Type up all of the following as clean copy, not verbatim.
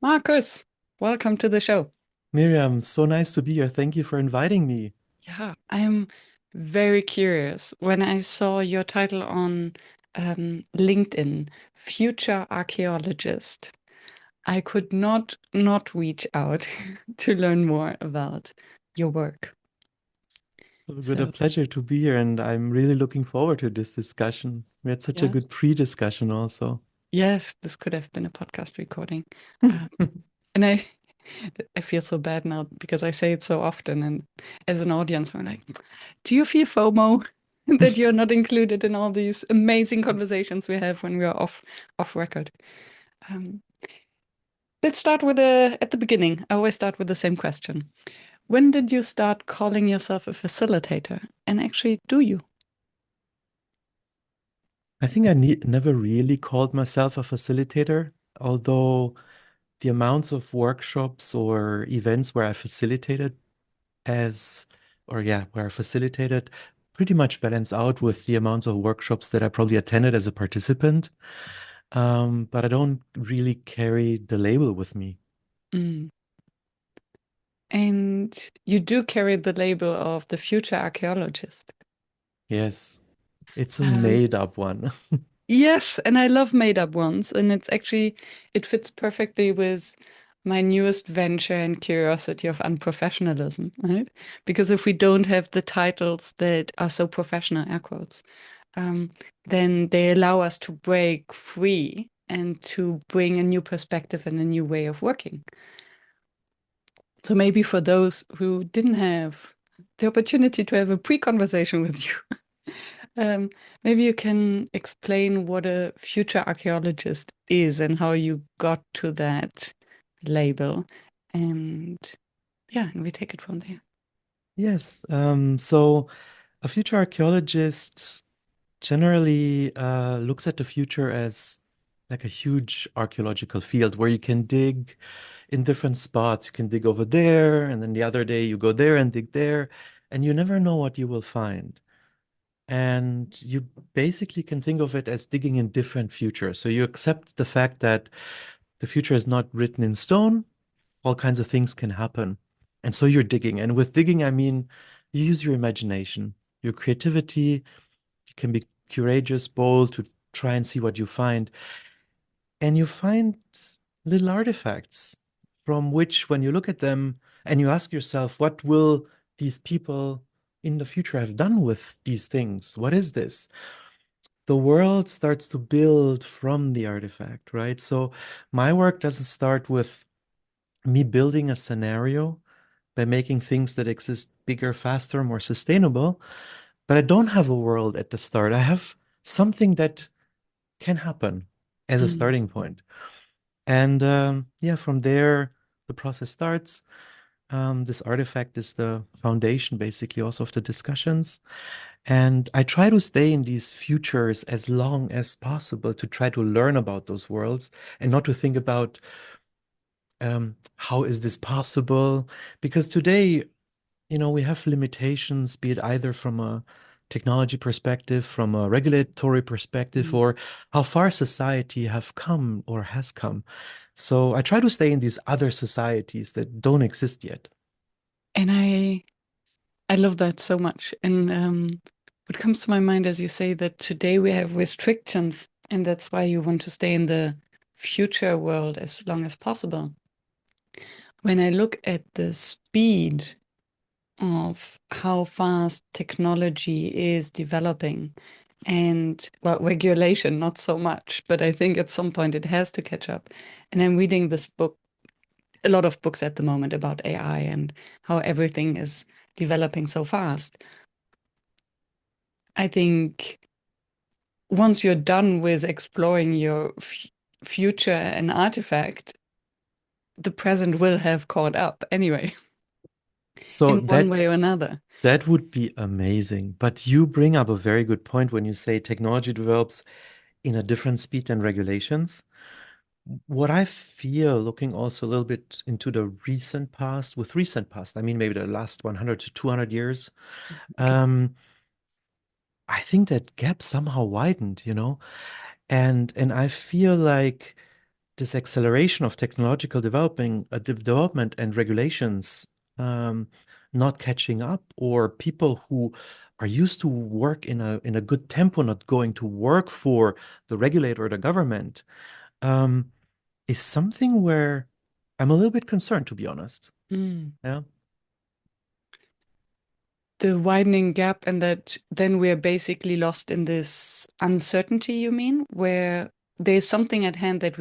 Markus, welcome to the show. Miriam, so nice to be here. Thank you for inviting me. Yeah, I'm very curious. When I saw your title on LinkedIn, Future Archaeologist, I could not reach out to learn more about your work. So good, a So, pleasure to be here, and I'm really looking forward to this discussion. We had such a yeah, good pre-discussion also. yes, this could have been a podcast recording. Uh, and I feel so bad now because I say it so often, and as an audience, I'm like, do you feel FOMO that you're not included in all these amazing conversations we have when we are off record? Um, let's start with at the beginning. I always start with the same question. When did you start calling yourself a facilitator? And actually, do you? I think never really called myself a facilitator, although the amounts of workshops or events where I facilitated as, or yeah, where I facilitated pretty much balance out with the amounts of workshops that I probably attended as a participant. But I don't really carry the label with me. Mm. And you do carry the label of the future archaeologist. Yes, it's a Um, made up one. Yes, and I love made up ones, and it fits perfectly with my newest venture and curiosity of unprofessionalism, right? Because if we don't have the titles that are so professional, air quotes, um, then they allow us to break free and to bring a new perspective and a new way of working. So maybe for those who didn't have the opportunity to have a pre-conversation with you, Um, maybe you can explain what a future archaeologist is and how you got to that label. And yeah, and we take it from there. Yes. So a future archaeologist generally looks at the future as like a huge archaeological field where you can dig in different spots. You can dig over there, and then the other day you go there and dig there, and you never know what you will find. And you basically can think of it as digging in different futures. So you accept the fact that the future is not written in stone, all kinds of things can happen. And so you're digging. And with digging, I mean, you use your imagination, your creativity. You can be courageous, bold to try and see what you find. And you find little artifacts from which, when you look at them and you ask yourself, what will these people in the future have done with these things? What is this? The world starts to build from the artifact, right? So my work doesn't start with me building a scenario by making things that exist bigger, faster, more sustainable. But I don't have a world at the start. I have something that can happen as a Mm. starting point. And yeah, from there, the process starts. This artifact is the foundation, basically, also of the discussions. And I try to stay in these futures as long as possible to try to learn about those worlds and not to think about how is this possible? Because today, we have limitations, be it either from a technology perspective, from a regulatory perspective, Mm. or how far society have come or has come. So I try to stay in these other societies that don't exist yet. And I love that so much. And what comes to my mind as you say that today we have restrictions, and that's why you want to stay in the future world as long as possible. When I look at the speed of how fast technology is developing. And well, regulation, not so much, but I think at some point it has to catch up. And I'm reading this book, a lot of books at the moment about AI and how everything is developing so fast. I think once you're done with exploring your future and artifact, the present will have caught up anyway, So in one that way or another. that would be amazing. But you bring up a very good point when you say technology develops in a different speed than regulations. What I feel, looking also a little bit into the recent past, with recent past, I mean maybe the last 100 to 200 years, Okay. um, I think that gap somehow widened, and I feel like this acceleration of technological development and regulations um, not catching up, or people who are used to work in a good tempo, not going to work for the regulator or the government, um, is something where I'm a little bit concerned, to be honest. Mm. Yeah. The widening gap, and that then we're basically lost in this uncertainty, you mean, where there's something at hand that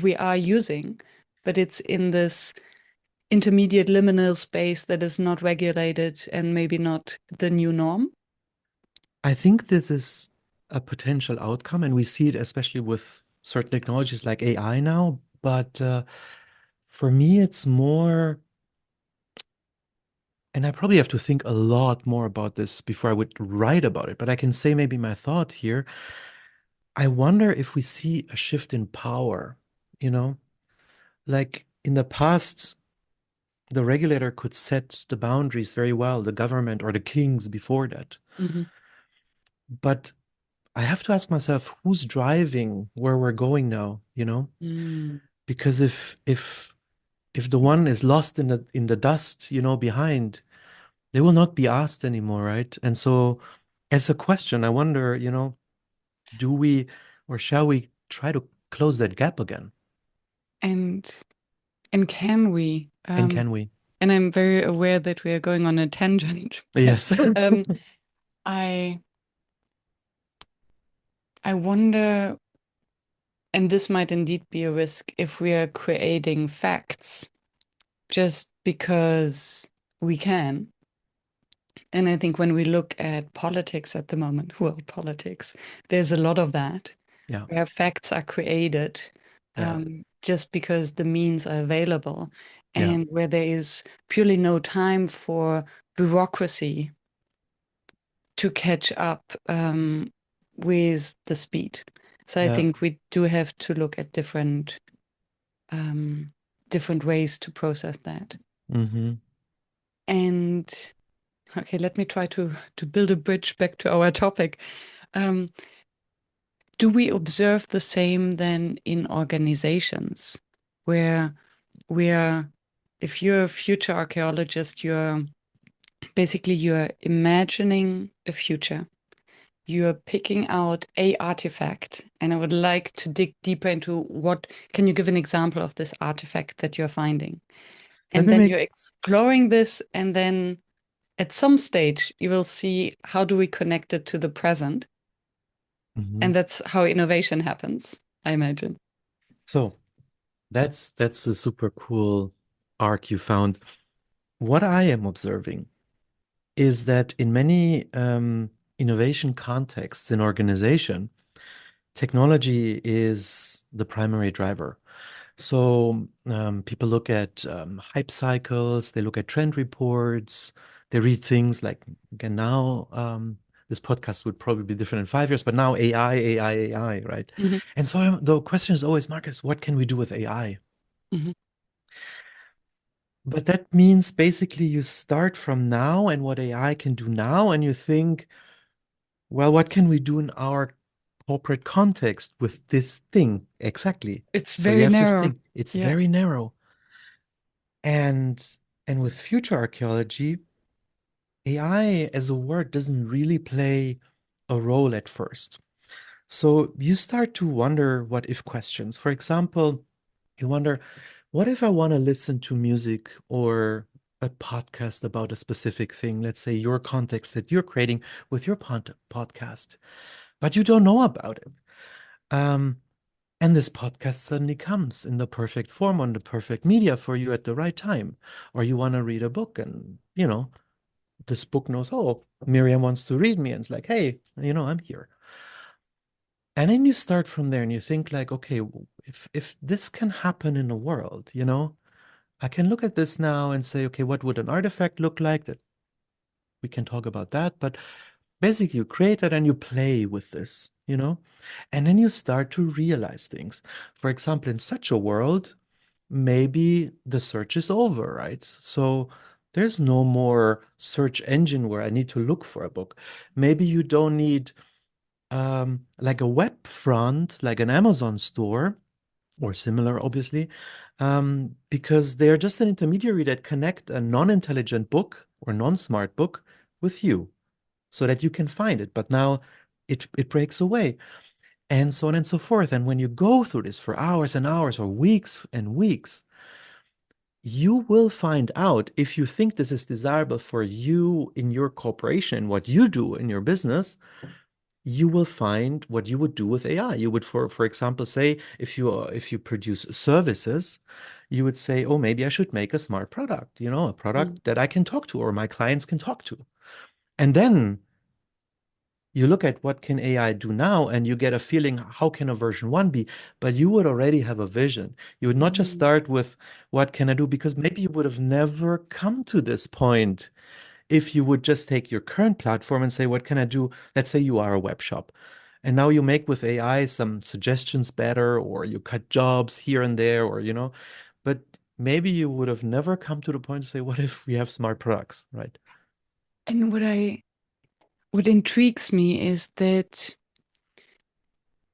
we are using, but it's in this intermediate liminal space that is not regulated and maybe not the new norm. I think this is a potential outcome, and we see it especially with certain technologies like AI now. But for me, it's more, and I probably have to think a lot more about this before I would write about it, but I can say maybe my thought here. I wonder if we see a shift in power, you know, like in the past, the regulator could set the boundaries very well, the government or the kings before that. Hmm. But I have to ask myself, who's driving where we're going now, you know? Mm. Because if the one is lost in the dust, behind, they will not be asked anymore, right? And so as a question, I wonder, do we or shall we try to close that gap again? And and can we? And can we? And I'm very aware that we are going on a tangent, but Yes. um, I I wonder, and this might indeed be a risk if we are creating facts just because we can. And I think when we look at politics at the moment, world politics, there's a lot of that, Yeah. where facts are created Yeah. just because the means are available, Yeah. and where there is purely no time for bureaucracy to catch up with the speed. So I Yeah. think we do have to look at um, different ways to process that. Hmm. And okay, let me try to build a bridge back to our topic. Um, do we observe the same then in organizations where we're, if you're a future archaeologist, you're imagining a future. You're picking out a artifact, and I would like to dig deeper into what can you give an example of this artifact that you're finding? Let And me then make. you're exploring this, and then at some stage you will see how do we connect it to the present, Mhm. and that's how innovation happens, I imagine. So that's a super cool arc you found. What I am observing is that in many innovation contexts in organization, technology is the primary driver. So people look at hype cycles, they look at trend reports, they read things like, again, now this podcast would probably be different in 5 years, but now AI, AI, AI, right? Hmm. And so the question is always, Marcus, what can we do with AI? Hmm. But that means basically you start from now and what AI can do now, and you think, well, what can we do in our corporate context with this thing? Exactly. It's So you very have this narrow. thing. It's Yeah. very narrow. And with future archaeology, AI as a word doesn't really play a role at first. So you start to wonder what if questions. For example, you wonder, what if I want to listen to music or a podcast about a specific thing? Let's say your context that you're creating with your podcast, but you don't know about it. Um, and this podcast suddenly comes in the perfect form on the perfect media for you at the right time. Or you want to read a book and, this book knows, oh, Miriam wants to read me. And it's like, hey, I'm here. And then you start from there and you think like, okay, if this can happen in the world, I can look at this now and say, okay, what would an artifact look like? That we can talk about that, but basically you create it and you play with this, and then you start to realize things. For example, in such a world, maybe the search is over, right? So there's no more search engine where I need to look for a book. Maybe you don't need like a web front, like an Amazon store, or similar, obviously, because they're just an intermediary that connect a non-intelligent book or non-smart book with you so that you can find it. But now it breaks away and so on and so forth. And when you go through this for hours and hours or weeks and weeks, you will find out if you think this is desirable for you in your corporation, what you do in your business, you will find what you would do with AI. You would, for example, say if you produce services, you would say, oh, maybe I should make a smart product, a Mm. product that I can talk to or my clients can talk to. And then you look at what can AI do now and you get a feeling, how can a version one be? But you would already have a vision. You would not just Mm. start with what can I do? Because maybe you would have never come to this point if you would just take your current platform and say, what can I do? Let's say you are a web shop. And now you make with AI some suggestions better, or you cut jobs here and there, but maybe you would have never come to the point to say, what if we have smart products, right? And what intrigues me is that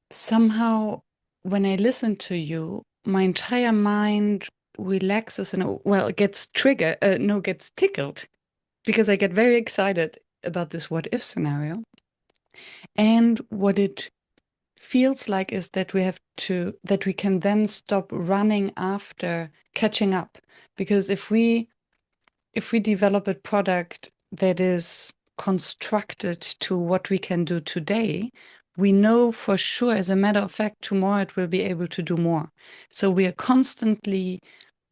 somehow when I listen to you, my entire mind relaxes and well, it gets triggered, no, gets tickled because I get very excited about this what if scenario. And what it feels like is that that we can then stop running after catching up. Because if we develop a product that is constructed to what we can do today, we know for sure, as a matter of fact, tomorrow it will be able to do more. So we are constantly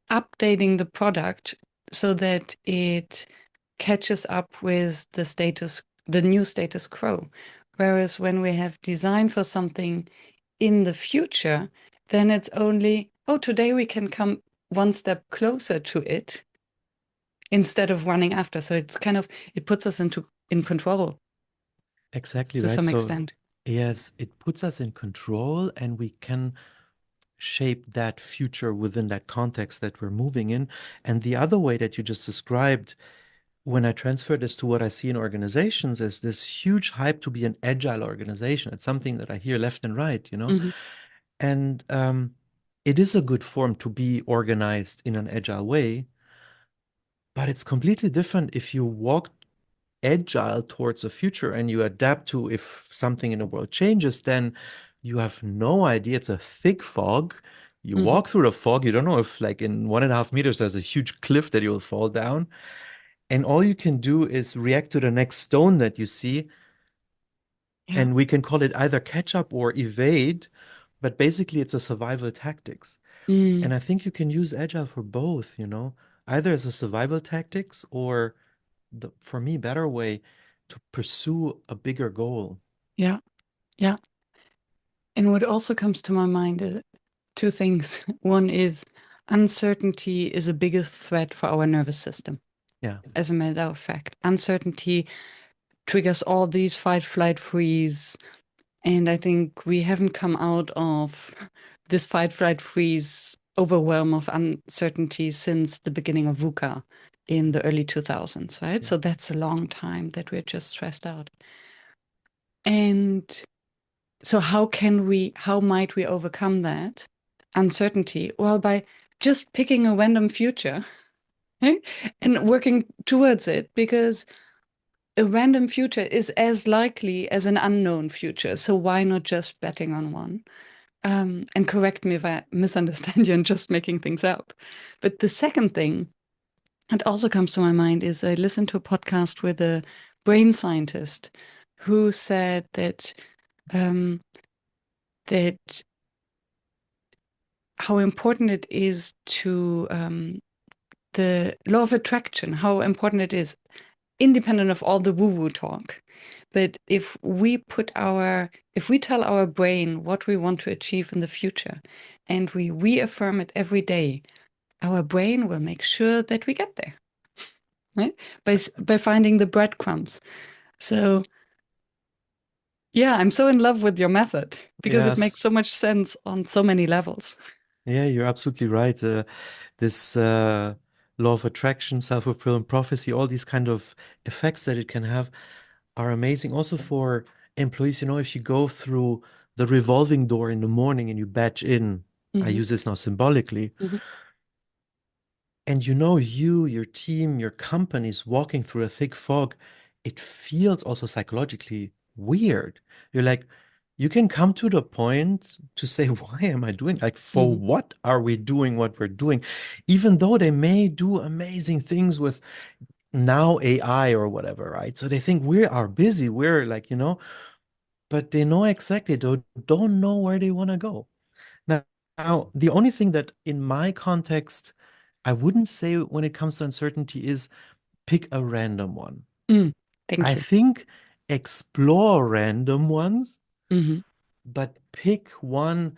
updating the product so that it catches up with the new status quo. Whereas when we have designed for something in the future, then it's only, oh, today we can come one step closer to it instead of running after. So it's kind of, it puts us in control Exactly to right. some So, extent. yes, it puts us in control and we can shape that future within that context that we're moving in. And the other way that you just described, when I transfer this to what I see in organizations, is this huge hype to be an agile organization. It's something that I hear left and right. Mhm. And it is a good form to be organized in an agile way, but it's completely different if you walk agile towards the future and you adapt to if something in the world changes, then you have no idea. It's a thick fog. You Mhm. walk through the fog, you don't know if like in 1.5 meters there's a huge cliff that you'll fall down. And all you can do is react to the next stone that you see. Yeah. And we can call it either catch up or evade, but basically it's a survival tactics. Mm. And I think you can use agile for both, either as a survival tactics or for me, better way to pursue a bigger goal. Yeah. Yeah. And what also comes to my mind is two things. One is uncertainty is the biggest threat for our nervous system. Yeah. As a matter of fact, uncertainty triggers all these fight, flight, freeze. And I think we haven't come out of this fight, flight, freeze overwhelm of uncertainty since the beginning of VUCA in the early 2000s, right? Yeah. So that's a long time that we're just stressed out. And so how might we overcome that uncertainty? Well, by just picking a random future and working towards it, because a random future is as likely as an unknown future. So why not just betting on one? And correct me if I misunderstand you and just making things up. But the second thing that also comes to my mind is I listened to a podcast with a brain scientist who said um, that how important it is to the law of attraction, how important it is, independent of all the woo-woo talk. But if we tell our brain what we want to achieve in the future and we reaffirm it every day, our brain will make sure that we get there, right? By finding the breadcrumbs. So yeah, I'm so in love with your method because it makes Yes. so much sense on so many levels. Yeah, you're absolutely right. This law of attraction, self-fulfilling prophecy, all these kind of effects that it can have are amazing. Also for employees, if you go through the revolving door in the morning and you badge in, I Mm-hmm. use this now symbolically. Mm-hmm. And you know, you, your team, your companies walking through a thick fog, it feels also psychologically weird. You're like, you can come to the point to say, why am I doing? Like, for Mm-hmm. what are we doing what we're doing? Even though they may do amazing things with now AI or whatever, right? So they think we are busy, we're like, but they know exactly, don't know where they want to go. Now, the only thing that in my context, I wouldn't say when it comes to uncertainty is pick a random one. Mm. Thank I you. think explore random ones, Mm-hmm. but pick one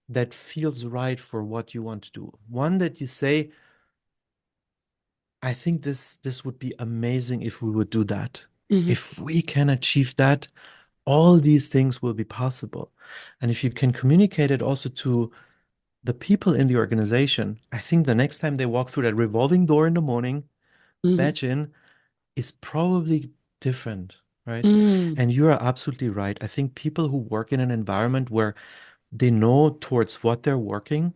that feels right for what you want to do. One that you say, I think this would be amazing if we would do that. Mm-hmm. If we can achieve that, all these things will be possible. And if you can communicate it also to the people in the organization, I think the next time they walk through that revolving door in the morning, Mm-hmm. badge in, is probably different, right? Mm. And you are absolutely right. I think people who work in an environment where they know towards what they're working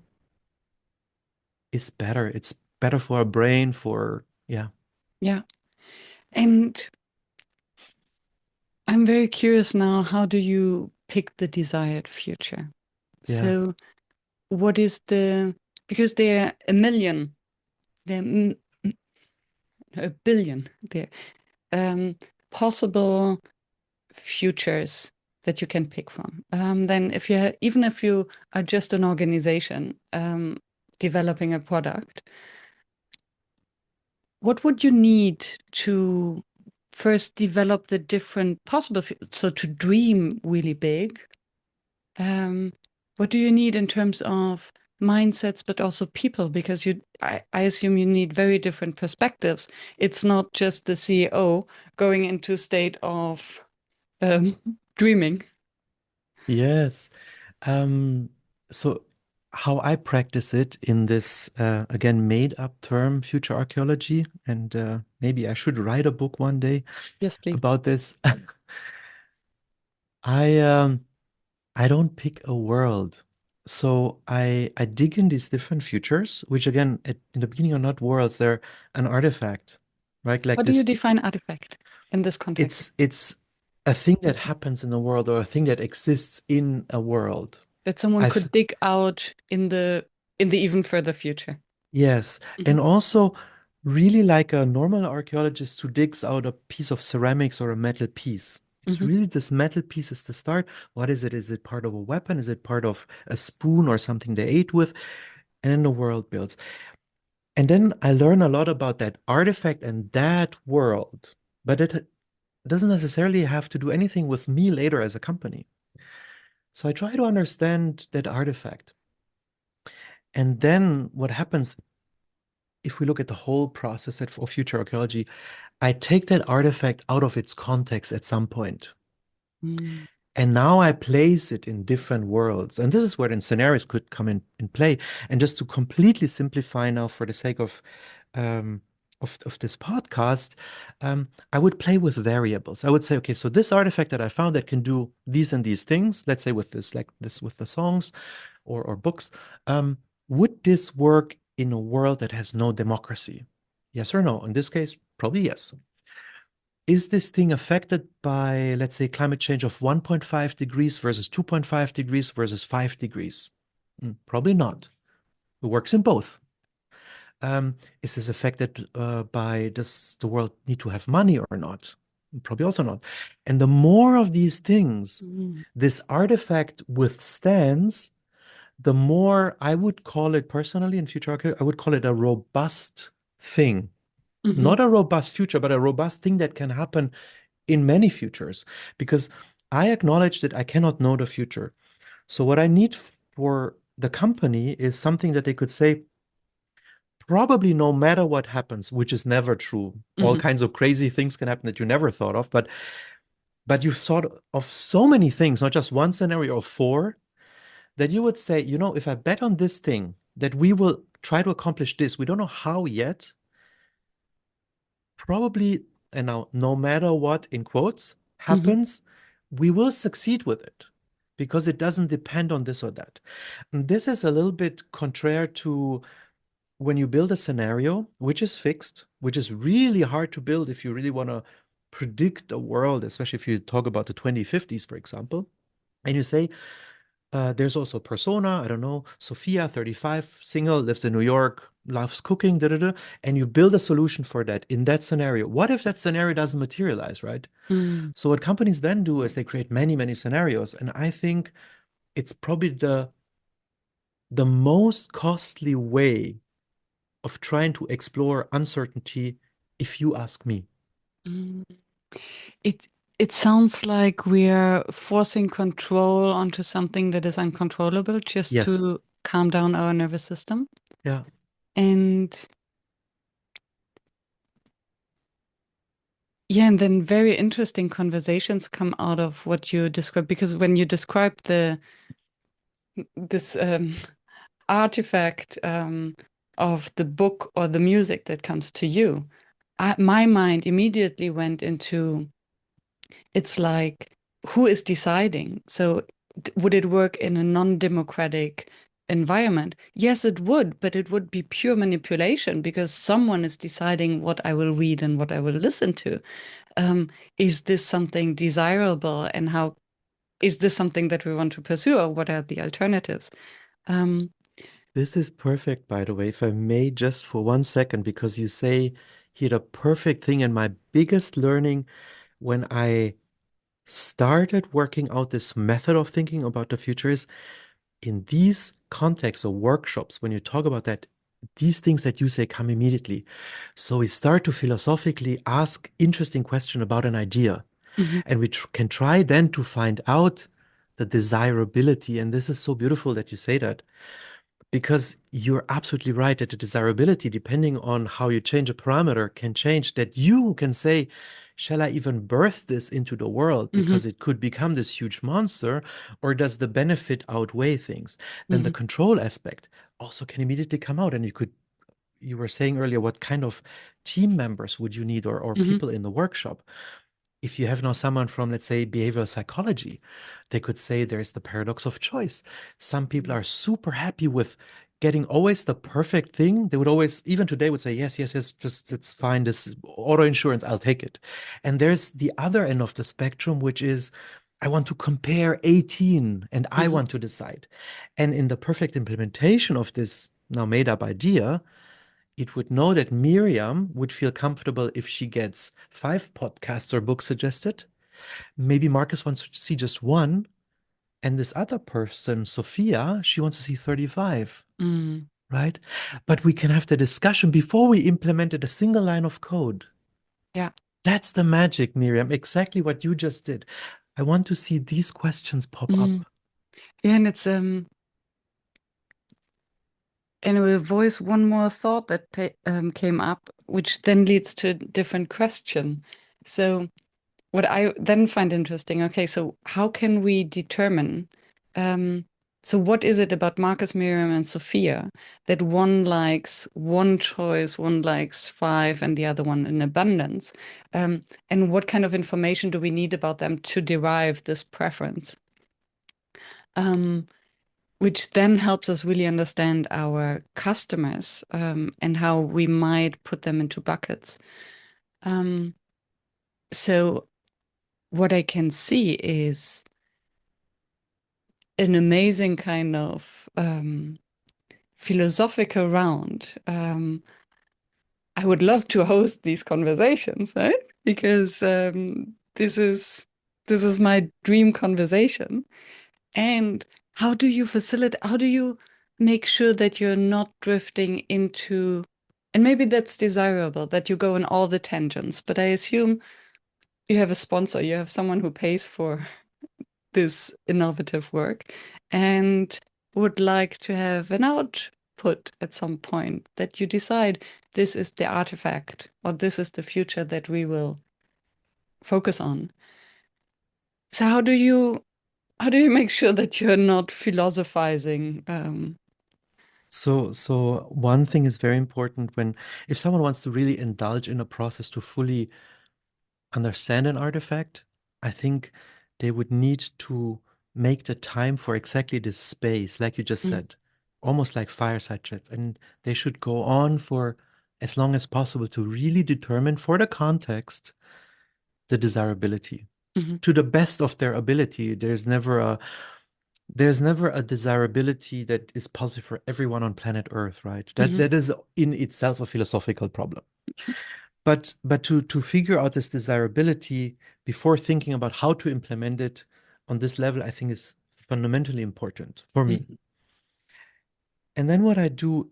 is better. It's better for our brain, yeah, Yeah. And I'm very curious now, how do you pick the desired future? yeah. So, what is because there are a million, there are a billion, there um, possible futures that you can pick from. Then, even if you are just an organization developing a product, what would you need to first develop the different possible, so to dream really big? Um, what do you need in terms of mindsets, but also people? Because I assume you need very different perspectives. It's not just the CEO going into state of um, dreaming. Yes. Um, so how I practice it in this again made up term, future archaeology, and maybe I should write a book one day Yes, please. about this. I I don't pick a world. So I dig in these different futures, which again in the beginning are not worlds, they're an artifact, right? How Like do you this, define artifact in this context? it's a thing that happens in the world or a thing that exists in a world. That someone I've could dig out in the even further future. Yes, Hmm. and also really like a normal archaeologist who digs out a piece of ceramics or a metal piece. It's Hmm. really this metal piece is the start. What is it? Is it part of a weapon? Is it part of a spoon or something they ate with? And then the world builds. And then I learn a lot about that artifact and that world, but it doesn't necessarily have to do anything with me later as a company. So I try to understand that artifact. And then what happens if we look at the whole process of future archaeology, I take that artifact out of its context at some point. Mm. And now I place it in different worlds. And this is where then scenarios could come in play. And just to completely simplify now for the sake um, of this podcast, I would play with variables. I would say, okay, so this artifact that I found that can do these and these things, let's say with this, like this with the songs or books, would this work in a world that has no democracy? Yes or no? In this case, probably yes. Is this thing affected by, let's say, climate change of 1.5 degrees versus 2.5 degrees versus 5 degrees? Probably not. It works in both. Is this affected by does the world need to have money or not? Probably also not. And the more of these things Mm. this artifact withstands, the more I would call it personally in future archaeology, I would call it a robust thing. Hmm. Not a robust future, but a robust thing that can happen in many futures. Because I acknowledge that I cannot know the future. So what I need for the company is something that they could say, probably no matter what happens, which is never true. All Hmm. kinds of crazy things can happen that you never thought of, but you thought of so many things, not just one scenario or four, that you would say, if I bet on this thing, that we will try to accomplish this, we don't know how yet, probably, and now, no matter what, in quotes, Hmm. happens, we will succeed with it. because it doesn't depend on this or that. And this is a little bit contrary to when you build a scenario which is fixed, which is really hard to build if you really want to predict a world, especially if you talk about the 2050s, for example, and you say, there's also persona, I don't know, Sophia, 35, single, lives in New York, loves cooking, da da da, and you build a solution for that in that scenario. What if that scenario doesn't materialize, right? Mm. So what companies then do is they create many, many scenarios, and I think it's probably the most costly way of trying to explore uncertainty, if you ask me. Mm. It it sounds like we are forcing control onto something that is uncontrollable just Yes. to calm down our nervous system. Yeah. And yeah, and then very interesting conversations come out of what you described because when you describe the this artifact of the book or the music that comes to you, my mind immediately went into it's like who is deciding? So would it work in a non-democratic environment? Yes, it would, but it would be pure manipulation because someone is deciding what I will read and what I will listen to. Is this something desirable and how is this something that we want to pursue or what are the alternatives? Um, This is perfect, by the way, if I may, just for 1 second, because you say here the perfect thing. And my biggest learning when I started working out this method of thinking about the future is in these contexts or workshops, when you talk about that, these things that you say come immediately. So we start to philosophically ask interesting question about an idea. mhm, And we can try then to find out the desirability. And this is so beautiful that you say that, because you're absolutely right that the desirability, depending on how you change a parameter, can change. That you can say, shall I even birth this into the world mhm, because it could become this huge monster, or does the benefit outweigh things? Then the mhm, control aspect also can immediately come out. And you were saying earlier, what kind of team members would you need, or mhm, people in the workshop? If you have now someone from, let's say, behavioral psychology, they could say there's the paradox of choice. Some people are super happy with getting always the perfect thing. They would always, even today, would say, yes, yes, yes, just it's fine. This auto insurance, I'll take it. And there's the other end of the spectrum, which is, I want to compare 18 and I mhm, want to decide. And in the perfect implementation of this now made up idea, it would know that Miriam would feel comfortable if she gets 5 podcasts or books suggested. Maybe Marcus wants to see just one, and this other person, Sophia, she wants to see 35, mm. right? But we can have the discussion before we implemented a single line of code. Yeah. That's the magic, Miriam, exactly what you just did. I want to see these questions pop Mm. up. Yeah, and it's and we'll voice one more thought that came up, which then leads to a different question. So, what I then find interesting, okay, so how can we determine? Um, so, what is it about Marcus, Miriam, and Sophia that one likes one choice, one likes five, and the other one in abundance? And what kind of information do we need about them to derive this preference? Um, which then helps us really understand our customers and how we might put them into buckets. Um, so, what I can see is an amazing kind of philosophical round. I would love to host these conversations, right? Because this is my dream conversation. And how do you facilitate, how do you make sure that you're not drifting into, and maybe that's desirable that you go in all the tangents, but I assume you have a sponsor, you have someone who pays for this innovative work and would like to have an output at some point that you decide this is the artifact or this is the future that we will focus on. So how do you make sure that you're not philosophizing? So one thing is very important when, if someone wants to really indulge in a process to fully understand an artifact, I think they would need to make the time for exactly this space, like you just Mm, said, almost like fireside chats. And they should go on for as long as possible to really determine for the context the desirability mhm, to the best of their ability. There's never a desirability that is positive for everyone on planet Earth, right? That mhm, that is in itself a philosophical problem. But to figure out this desirability before thinking about how to implement it on this level, I think is fundamentally important for me. mhm, And then what I do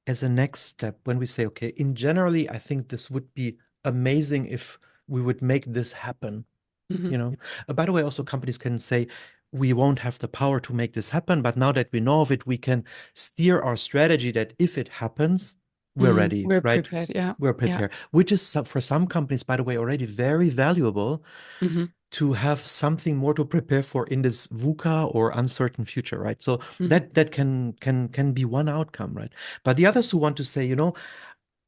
as a next step when we say, okay, in generally, I think this would be amazing if we would make this happen. mhm, you know By the way, also companies can say we won't have the power to make this happen, but now that we know of it, we can steer our strategy that if it happens, we're mhm. ready, We're right? prepared. Yeah. We're Yeah. prepared, which is for some companies, by the way, already very valuable Mhm, to have something more to prepare for in this VUCA or uncertain future, right? So mhm, that can be one outcome, right? But the others who want to say,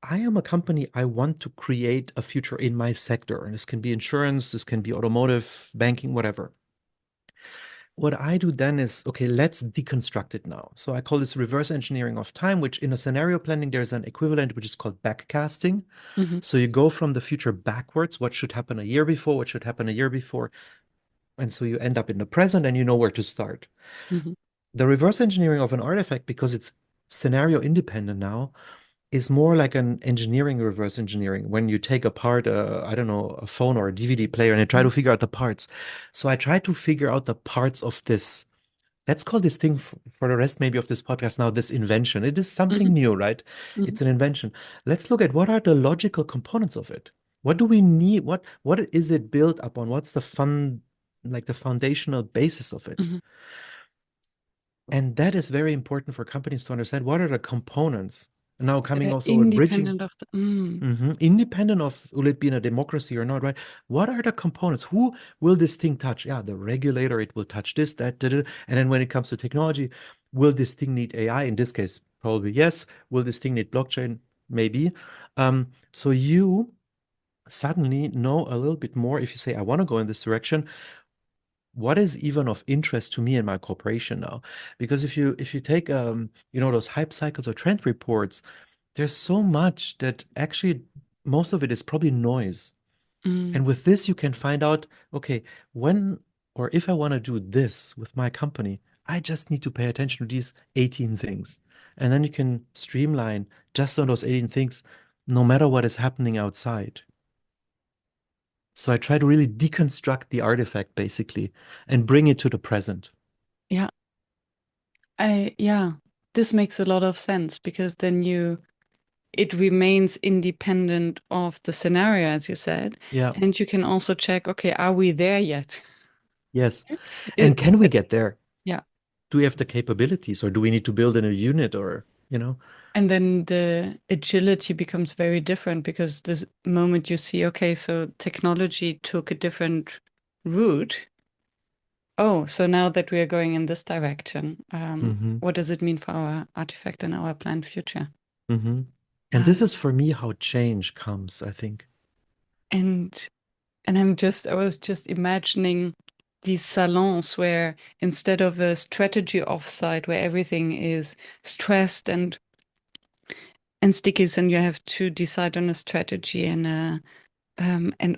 I am a company. I want to create a future in my sector. And this can be insurance, this can be automotive, banking, whatever. What I do then is, okay, let's deconstruct it now. So I call this reverse engineering of time, which in a scenario planning, there's an equivalent, which is called backcasting. mhm, So you go from the future backwards, what should happen a year before, what should happen a year before. And so you end up in the present and you know where to start. mhm, The reverse engineering of an artifact, because it's scenario independent now, is more like an engineering reverse engineering when you take apart I don't know, a phone or a DVD player and you try to mhm, figure out the parts. So I try to figure out the parts of this. Let's call this thing for the rest maybe of this podcast now this invention. It is something mhm, new, right? mhm. It's an invention. Let's look at what are the logical components of it. What do we need? What is it built upon? What's the foundational basis of it? Mhm. And that is very important for companies to understand what are the components. And now That coming are also with bridging. independent of the. Mm, Independent of will it be in a democracy or not, right? What are the components? Who will this thing touch? Yeah, the regulator, it will touch this, that, da, da. And then when it comes to technology, will this thing need AI? In this case, probably yes. Will this thing need blockchain? Maybe. So you suddenly know a little bit more if you say, I want to go in this direction. What is even of interest to me in my corporation now? Because if you take those hype cycles or trend reports, there's so much that actually most of it is probably noise. mm. And with this, you can find out, okay, when or if I want to do this with my company, I just need to pay attention to these 18 things. And then you can streamline just on those 18 things, no matter what is happening outside. So I try to really deconstruct the artifact basically and bring it to the present. Yeah. Yeah. This makes a lot of sense because then it remains independent of the scenario, as you said. Yeah. And you can also check, okay, are we there yet? Yes. And It, can we get there? yeah. Do we have the capabilities or do we need to build a new unit or? And then the agility becomes very different because the moment you see, okay, so technology took a different route. Oh, so now that we are going in this direction, Hmm. what does it mean for our artifact and our planned future? Hmm. And this Um, is for me how change comes, I think. and I was just imagining these salons where instead of a strategy offsite where everything is stressed and sticky, and you have to decide on a strategy and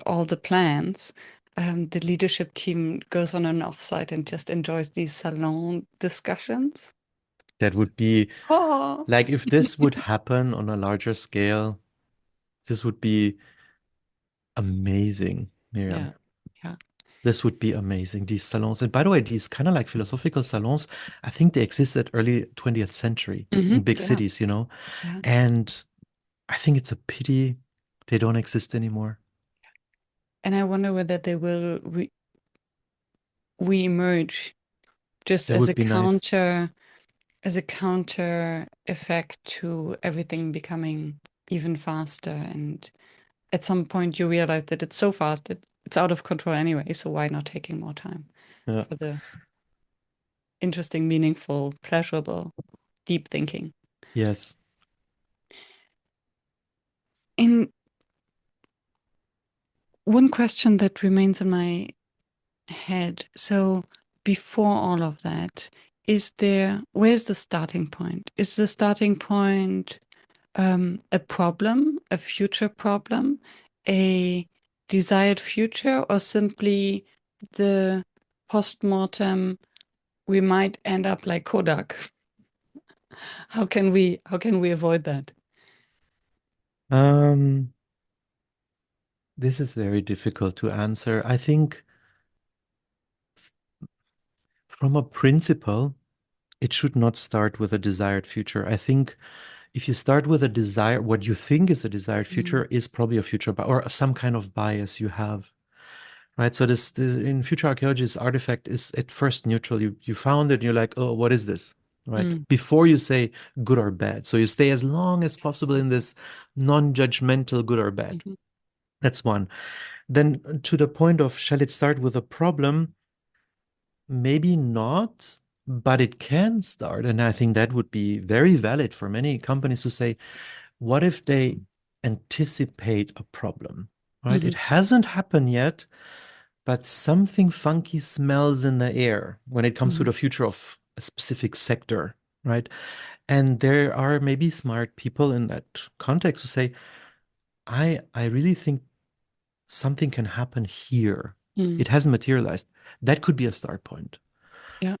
all the plans. The leadership team goes on an offsite and just enjoys these salon discussions. That would be Oh, like if this would happen on a larger scale, this would be amazing, yeah, Miriam. yeah. This would be amazing, these salons. And by the way, these kind of like philosophical salons, I think they existed early 20th century in big Yeah, cities. yeah. And I think it's a pity they don't exist anymore. And I wonder whether they will re-emerge just That would be nice. as a counter effect to everything becoming even faster. And at some point, you realize that it's so fast that it's out of control anyway. So why not taking more time Yeah. for the interesting, meaningful, pleasurable, deep thinking? Yes. And one question that remains in my head. So before all of that, where's the starting point? Is the starting point a problem, a future problem, a desired future, or simply the post-mortem, we might end up like Kodak? How can we avoid that? Um, this is very difficult to answer. I think from a principle, it should not start with a desired future. I think if you start with a desire, what you think is a desired Mm, future is probably a future or some kind of bias you have, right? So in future archaeology, this artifact is at first neutral. You found it, and you're like, oh, what is this? Right? mm, Before you say good or bad. So you stay as long as possible in this non-judgmental good or bad. mhm, That's one. Then to the point of shall it start with a problem? Maybe not, but it can start. And I think that would be very valid for many companies to say, what if they anticipate a problem, right? It mhm, hasn't happened yet, but something funky smells in the air when it comes to mhm, the future of a specific sector, right? And there are maybe smart people in that context who say, I really think something can happen here. mm. It hasn't materialized. That could be a start point. Yeah,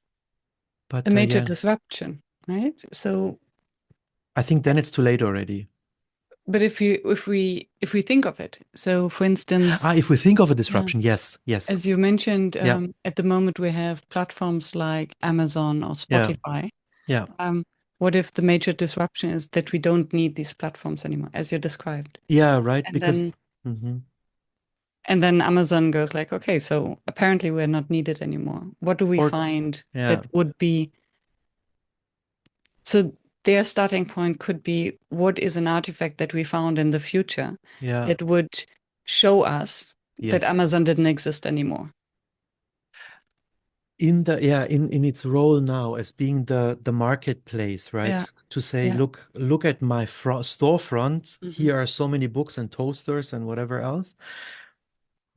a But major yeah, disruption, right? So, I think then it's too late already. but if we think of it, so for instance, If we think of a yeah, disruption, yes, yes, as you mentioned, yeah, at the moment we have platforms like Amazon or yeah, Spotify. yeah, Um, what if the major disruption is that we don't need these platforms anymore, as you described? yeah, right. And then Because, mhm, and then Amazon goes like, okay, so apparently we're not needed anymore. What do we or find yeah, that would be so their starting point could be what is an artifact that we found in the future yeah, that would show us that yes. Amazon didn't exist anymore. In its role now as being the marketplace, Yeah, right? To say, yeah. look at my storefront. Hmm. Here are so many books and toasters and whatever else.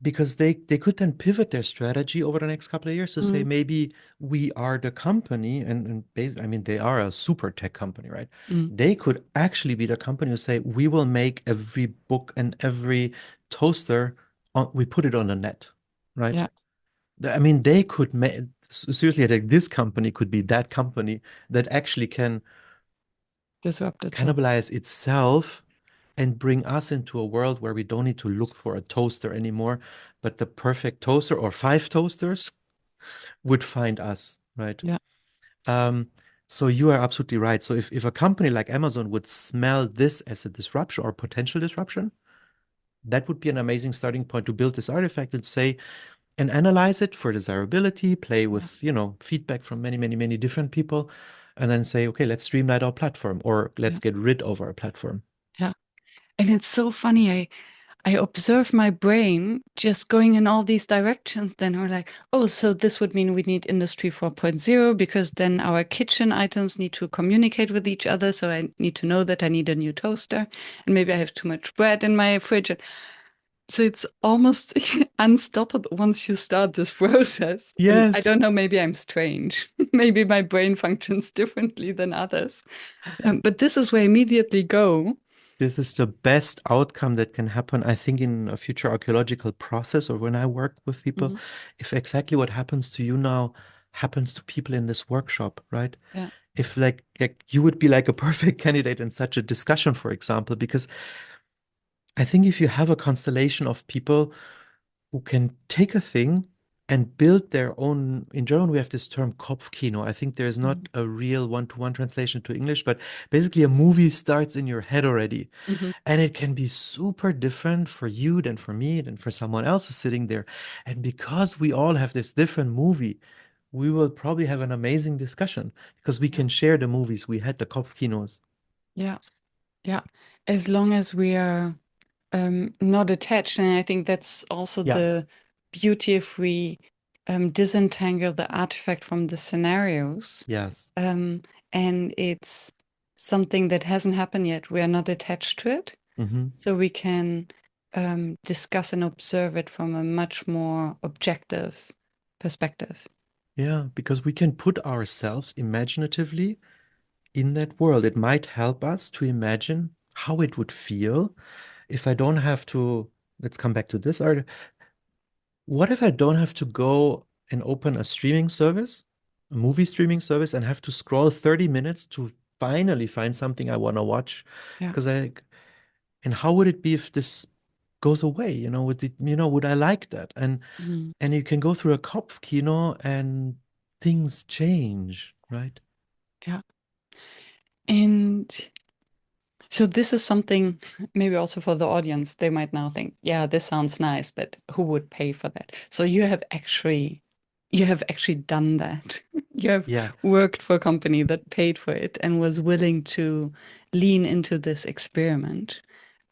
Because they could then pivot their strategy over the next couple of years to say Mm, maybe we are the company I mean they are a super tech company, right? mm, They could actually be the company who say we will make every book and every toaster we put it on the net, right? yeah, I mean they could make seriously like this company could be that company that actually can disrupt itself. cannibalize itself and bring us into a world where we don't need to look for a toaster anymore, but the perfect toaster or five toasters would find us, right? Yeah, Um, so you are absolutely right. So if a company like Amazon would smell this as a disruption or potential disruption, that would be an amazing starting point to build this artifact and say and analyze it for desirability, play yeah, with, feedback from many, many, many different people, and then say, okay, let's streamline our platform or let's yeah, get rid of our platform. yeah. And it's so funny. I observe my brain just going in all these directions. Then we're like, oh, so this would mean we need Industry 4.0 because then our kitchen items need to communicate with each other. So I need to know that I need a new toaster, and maybe I have too much bread in my fridge. So it's almost unstoppable once you start this process. And I Yes. don't know, maybe I'm strange. Maybe my brain functions differently than others. But this is where I immediately go. This is the best outcome that can happen, I think, in a future archaeological process or when I work with people. Mhm. If exactly what happens to you now happens to people in this workshop, right? Yeah. If like you would be like a perfect candidate in such a discussion, for example, because I think if you have a constellation of people who can take a thing and build their own. In German, we have this term Kopfkino. I think there's Mhm. not a real one-to-one translation to English, but basically a movie starts in your head already. Mhm. And it can be super different for you than for me than for someone else who's sitting there. And because we all have this different movie, we will probably have an amazing discussion because we Yeah. can share the movies. We had the Kopfkinos. Yeah. Yeah. As long as we are not attached. And I think that's also Yeah. the beauty if we disentangle the artifact from the scenarios. Yes. Um, and it's something that hasn't happened yet. We are not attached to it. Hmm. So we can discuss and observe it from a much more objective perspective. Yeah, because we can put ourselves imaginatively in that world. It might help us to imagine how it would feel if I don't have to, let's come back to this art. What if I don't have to go and open a streaming service, a movie streaming service, and have to scroll 30 minutes to finally find something I want to watch? Yeah. Because and how would it be if this goes away? Would I like that? Mhm. And you can go through a Kopfkino and things change, right? Yeah. And so this is something maybe also for the audience, they might now think, yeah, this sounds nice, but who would pay for that? So you have actually done that. You have Yeah. worked for a company that paid for it and was willing to lean into this experiment,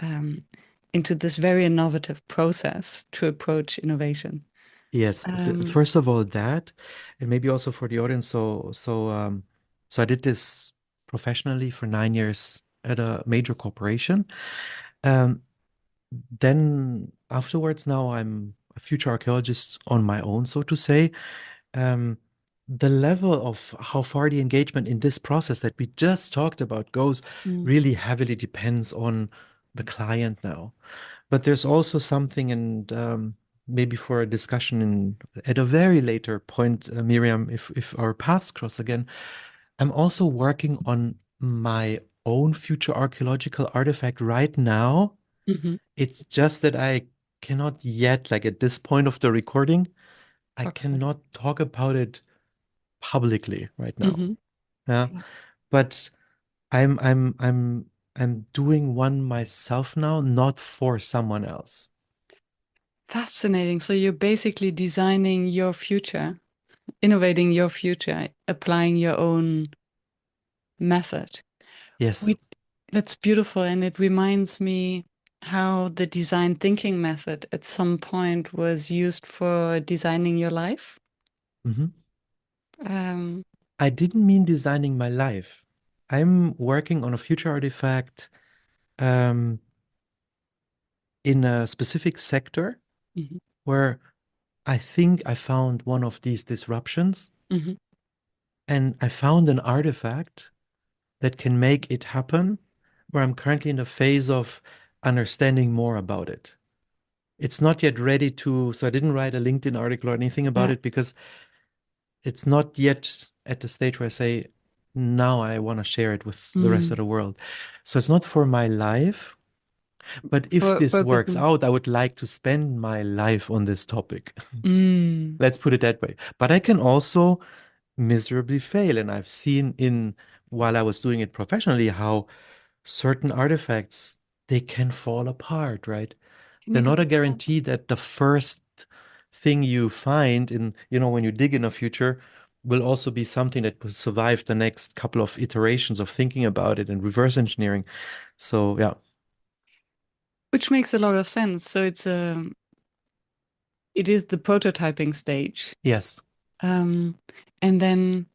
um, into this very innovative process to approach innovation. Yes. Um, First of all, that, and maybe also for the audience. So I did this professionally for 9 years at a major corporation. Um, then afterwards, now I'm a future archaeologist on my own, so to say. Um, the level of how far the engagement in this process that we just talked about goes mm, really heavily depends on the client now. But there's also something, and maybe for a discussion at a very later point, Miriam, if our paths cross again, I'm also working on my own future archaeological artifact right now. mhm, It's just that I cannot yet, like at this point of the recording, I talk about it. cannot talk about it publicly right now. Mhm. Yeah. But I'm I'm I'm I'm doing one myself now, not for someone else. Fascinating. So you're basically designing your future, innovating your future, applying your own method. Yes. We, that's beautiful. And it reminds me how the design thinking method at some point was used for designing your life. Mhm. Um, I didn't mean designing my life. I'm working on a future artifact um, in a specific sector mhm, where I think I found one of these disruptions, mhm. and I found an artifact that can make it happen, where I'm currently in the phase of understanding more about it. It's not yet ready to, so I didn't write a LinkedIn article or anything about Yeah. it because it's not yet at the stage where I say, now I want to share it with the rest of Mm. the world. So it's not for my life, but if For this works business. out, I would like to spend my life on this topic. Mm. Let's put it that way. But I can also miserably fail. And I've seen while I was doing it professionally, how certain artifacts, they can fall apart, right? Can They're you give not a an example? guarantee that the first thing you find when you dig in a future will also be something that will survive the next couple of iterations of thinking about it and reverse engineering. So yeah, Which makes a lot of sense. So it is the prototyping stage. yes. Um, and then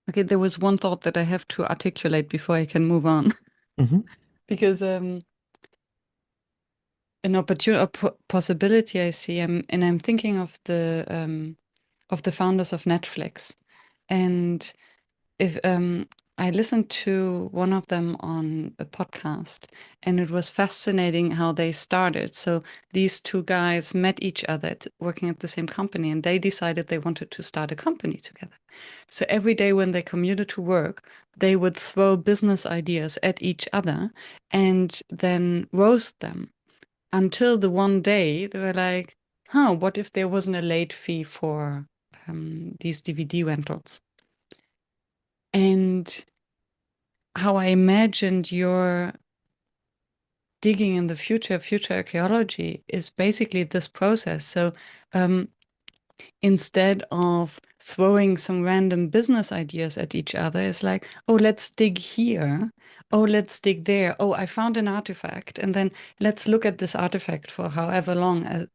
okay, there was one thought that I have to articulate before I can move on. Hmm. Because an opportunity, possibility I see, and I'm thinking of the founders of Netflix, and if I listened to one of them on a podcast, and it was fascinating how they started. So these two guys met each other working at the same company, and they decided they wanted to start a company together. So every day when they commuted to work, they would throw business ideas at each other and then roast them until the one day they were like, huh, what if there wasn't a late fee for these DVD rentals? And how I imagined your digging in the future archaeology is basically this process. So um, instead of throwing some random business ideas at each other, it's like, oh, let's dig here. Oh, let's dig there. Oh, I found an artifact. And then let's look at this artifact for however long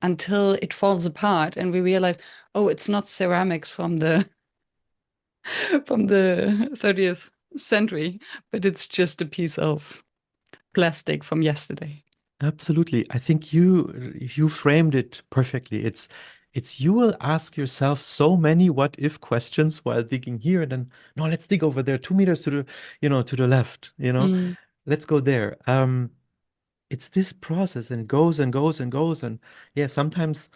until it falls apart and we realize, oh, it's not ceramics from the from the 30th century, but it's just a piece of plastic from yesterday. Absolutely. I think you framed it perfectly. It's you will ask yourself so many what if questions while digging here, and then no, let's dig over there, 2 meters to the, to the left, Mm, let's go there. It's this process, and it goes and goes and goes, and yeah, sometimes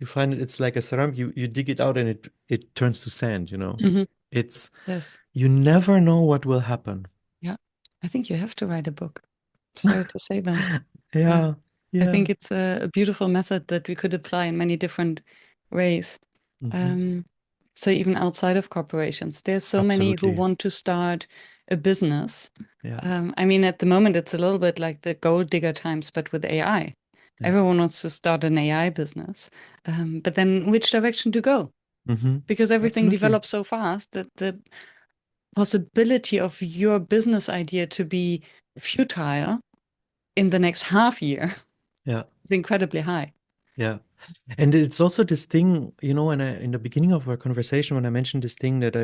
you find it's like a ceramic, you dig it out and it turns to sand. mhm. It's Yes. you never know what will happen. Yeah. I think you have to write a book. Sorry to say that. Uh, Yeah, I yeah. think it's a beautiful method that we could apply in many different ways. Hmm. Um, so even outside of corporations, there's so many who Absolutely. want to start a business. Yeah, I mean, at the moment, it's a little bit like the gold digger times, but with AI. yeah. Everyone wants to start an AI business. But then which direction to go? Hmm. Because everything Absolutely. develops so fast that the possibility of your business idea to be futile in the next half year Yeah, is incredibly high. yeah. And it's also this thing, when in the beginning of our conversation, when I mentioned this thing that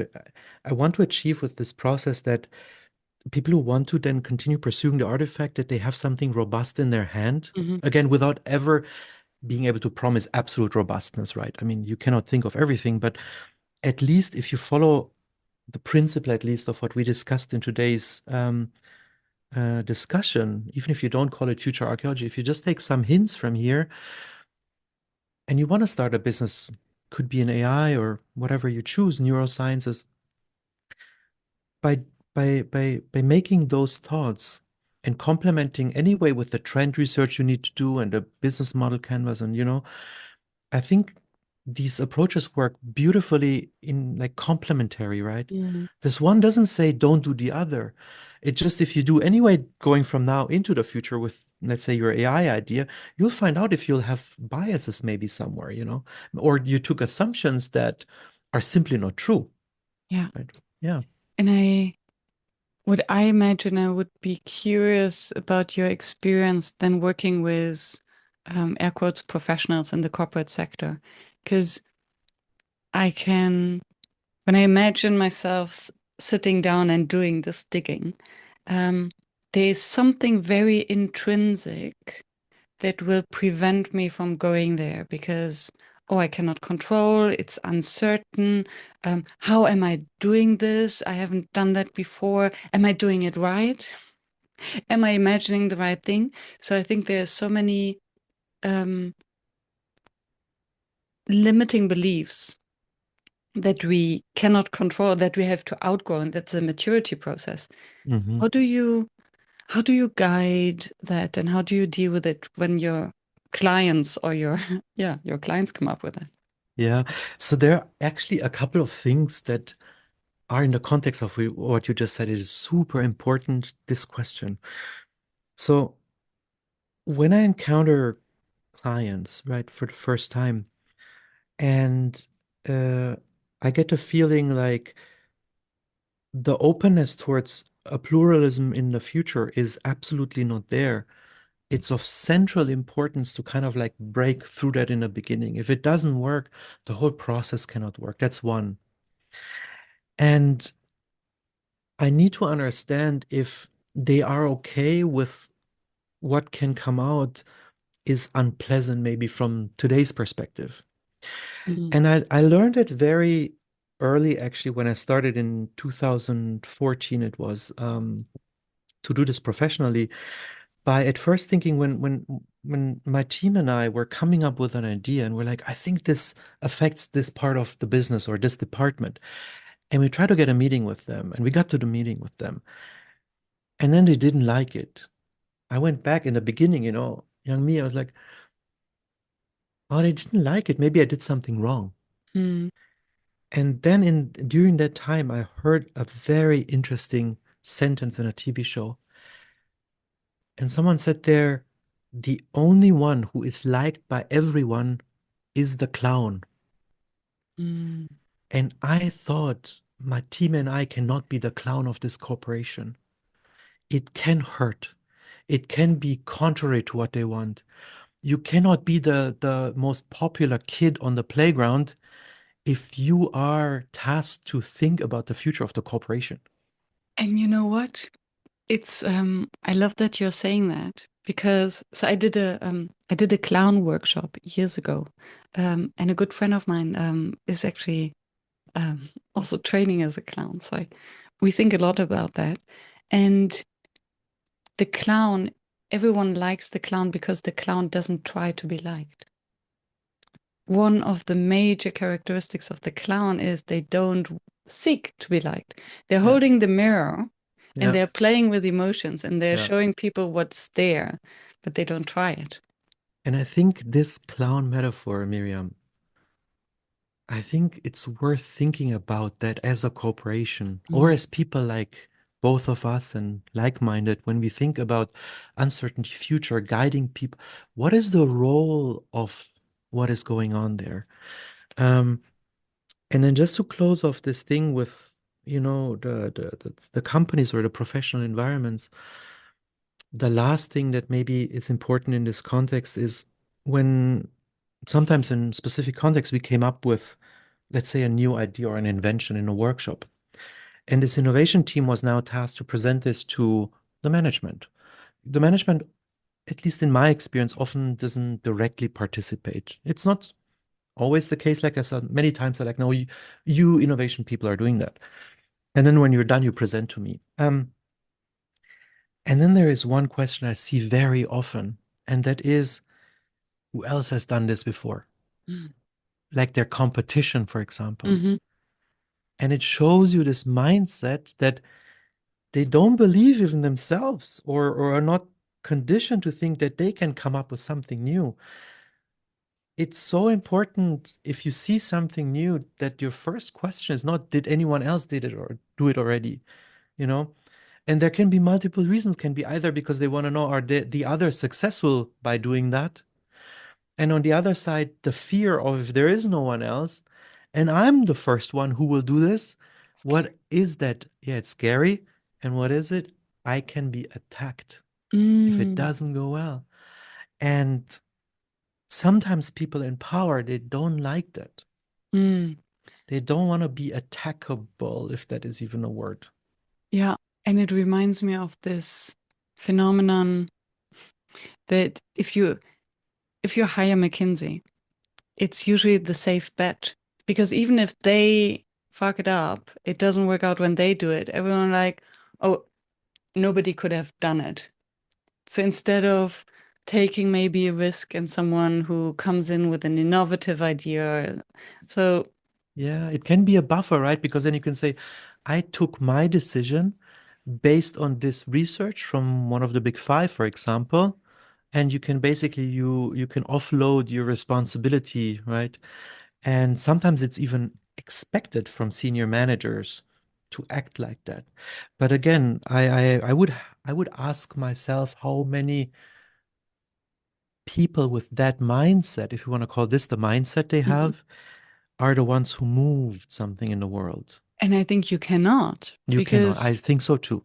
I want to achieve with this process, that people who want to then continue pursuing the artifact, that they have something robust in their hand, Hmm. again, without ever being able to promise absolute robustness, right? I mean, you cannot think of everything, but at least if you follow the principle, at least of what we discussed in today's discussion, even if you don't call it future archaeology, if you just take some hints from here and you want to start a business, could be in AI or whatever you choose, neurosciences, by by making those thoughts and complementing anyway with the trend research you need to do and the business model canvas, and I think these approaches work beautifully in like complementary, right? Mm. This one doesn't say don't do the other. It just, if you do anyway, going from now into the future with, let's say, your AI idea, you'll find out if you'll have biases maybe somewhere, or you took assumptions that are simply not true, Yeah. right? Yeah. And I imagine I would be curious about your experience then working with air quotes professionals in the corporate sector. Because I can, when I imagine myself sitting down and doing this digging, um, there's something very intrinsic that will prevent me from going there because, oh, I cannot control, it's uncertain. How am I doing this? I haven't done that before. Am I doing it right? Am I imagining the right thing? So I think there's so many um, limiting beliefs that we cannot control, that we have to outgrow, and that's a maturity process. Hmm. How do you how do you guide that, and how do you deal with it when your clients or your yeah, your clients come up with it? Yeah. So there are actually a couple of things that are in the context of what you just said. It is super important, this question. So when I encounter clients, right, for the first time, and uh, I get a feeling like the openness towards a pluralism in the future is absolutely not there. It's of central importance to kind of like break through that in the beginning. If it doesn't work, the whole process cannot work. That's one. And I need to understand if they are okay with what can come out is unpleasant, maybe from today's perspective. Mm, And I learned it very early, actually, when I started in 2014, it was to do this professionally, by at first thinking, when my team and I were coming up with an idea and we're like, I think this affects this part of the business or this department. And we tried to get a meeting with them, and we got to the meeting with them. And then they didn't like it. I went back in the beginning, young me, I was like, oh, they didn't like it. Maybe I did something wrong. mm, And then during that time, I heard a very interesting sentence in a TV show. And someone said there, the only one who is liked by everyone is the clown. mm, And I thought my team and I cannot be the clown of this corporation. It can hurt. It can be contrary to what they want. You cannot be the most popular kid on the playground if you are tasked to think about the future of the corporation. And you know what? It's I love that you're saying that because so I did a clown workshop years ago, and a good friend of mine is actually also training as a clown. So we think a lot about that, and the clown. Everyone likes the clown because the clown doesn't try to be liked. One of the major characteristics of the clown is they don't seek to be liked. They're Yeah, holding the mirror and yeah, they're playing with emotions and they're yeah. showing people what's there, but they don't try it. And I think this clown metaphor, Miriam, I think it's worth thinking about that as a corporation or Mm, as people like both of us and like-minded when we think about uncertainty, future, guiding people. What is the role of what is going on there? Um, and then just to close off this thing with, the companies or the professional environments, the last thing that maybe is important in this context is when sometimes in specific contexts we came up with, let's say, a new idea or an invention in a workshop. And this innovation team was now tasked to present this to the management. The management, at least in my experience, often doesn't directly participate. It's not always the case. Like I said, many times they're like, no, you innovation people are doing that. And then when you're done, you present to me. And then there is one question I see very often, and that is, who else has done this before? mm, Like their competition, for example. mhm, And it shows you this mindset that they don't believe in themselves or are not conditioned to think that they can come up with something new. It's so important if you see something new that your first question is not, did anyone else did it or do it already? You know? And there can be multiple reasons, can be either because they want to know, are the others successful by doing that? And on the other side, the fear of if there is no one else, and I'm the first one who will do this, scary. what is that? Yeah, it's scary. And what is it? I can be attacked if it Mm, doesn't go well. And sometimes people in power, they don't like that. mm, They don't want to be attackable, if that is even a word. yeah, and it reminds me of this phenomenon that if you hire McKinsey, it's usually the safe bet because even if they fuck it up, it doesn't work out when they do it. Everyone like, oh, nobody could have done it. So instead of taking maybe a risk and someone who comes in with an innovative idea, so Yeah, it can be a buffer, right? Because then you can say, I took my decision based on this research from one of the big five, for example, and you can basically you can offload your responsibility, right? And sometimes it's even expected from senior managers to act like that. But again, I would ask myself how many people with that mindset, if you want to call this the mindset they mhm. have, are the ones who moved something in the world. And I think you cannot You cannot. I think so too.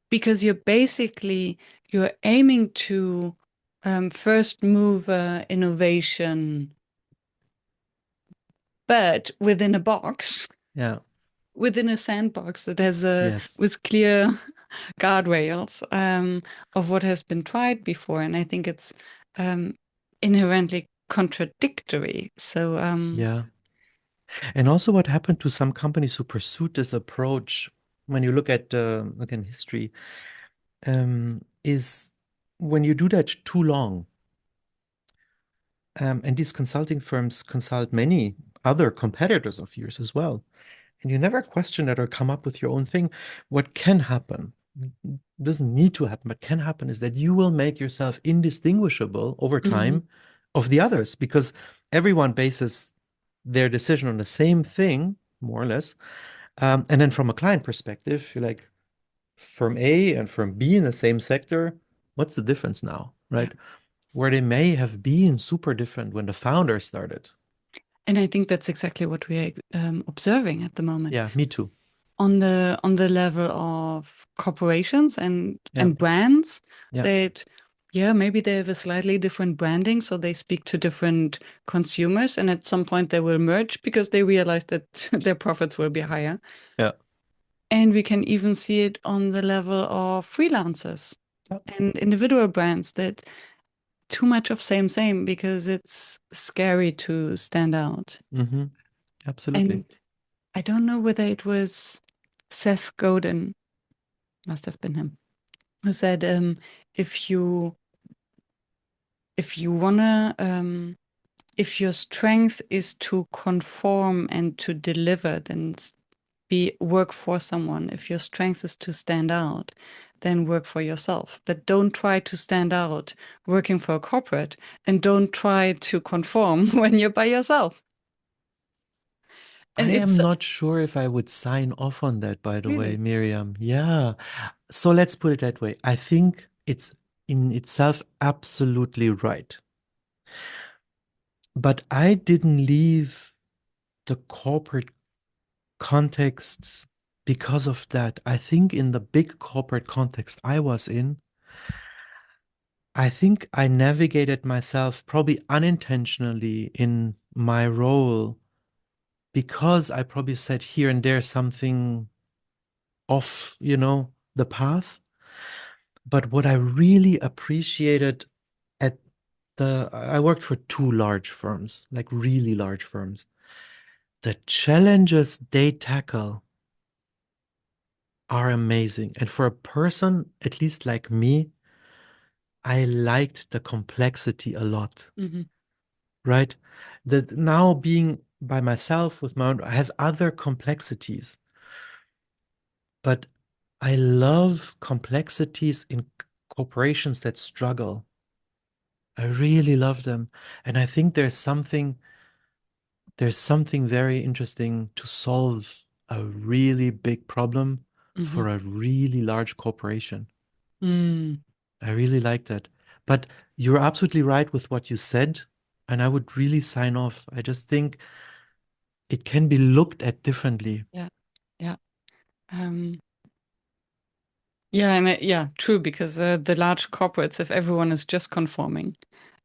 because you're aiming to first move innovation, but within a box, Yeah. within a sandbox that has a Yes. with clear guardrails of what has been tried before, and I think it's um, inherently contradictory. So Yeah. And also what happened to some companies who pursued this approach when you look at again history is when you do that too long, and these consulting firms consult many other competitors of yours as well, and you never question it or come up with your own thing, what can happen, doesn't need to happen, but can happen, is that you will make yourself indistinguishable over mhm, time of the others because everyone bases their decision on the same thing, more or less. And then from a client perspective, you're like, firm A and firm B in the same sector, what's the difference now, yeah. right? Where they may have been super different when the founder started. And I think that's exactly what we are observing at the moment Yeah, me too. on the level of corporations Yeah, and brands yeah, that yeah maybe they have a slightly different branding so they speak to different consumers and at some point they will merge because they realize that their profits will be higher yeah, and we can even see it on the level of freelancers and individual brands that too much of same because it's scary to stand out. Hmm. Absolutely. And I don't know whether it was Seth Godin, must have been him, who said, if you if you wanna if your strength is to conform and to deliver, then be work for someone. If your strength is to stand out, then work for yourself. But don't try to stand out working for a corporate, and don't try to conform when you're by yourself. I And am it's not sure if I would sign off on that, by the way, really. Miriam. Yeah. So let's put it that way. I think it's in itself absolutely right. But I didn't leave the corporate contexts because of that. I think in the big corporate context I was in, I think I navigated myself probably unintentionally in my role because I probably said here and there something off, the path. But what I really appreciated at I worked for two large firms, like really large firms. The challenges they tackle are amazing. And for a person, at least like me, I liked the complexity a lot, Mhm. right? That now being by myself with my own has other complexities, but I love complexities in corporations that struggle. I really love them. And I think there's something very interesting to solve a really big problem Mhm. for a really large corporation. Mm. I really like that. But you're absolutely right with what you said, and I would really sign off. I just think it can be looked at differently. Yeah. Yeah. Um, yeah, and yeah, true, because the large corporates, if everyone is just conforming,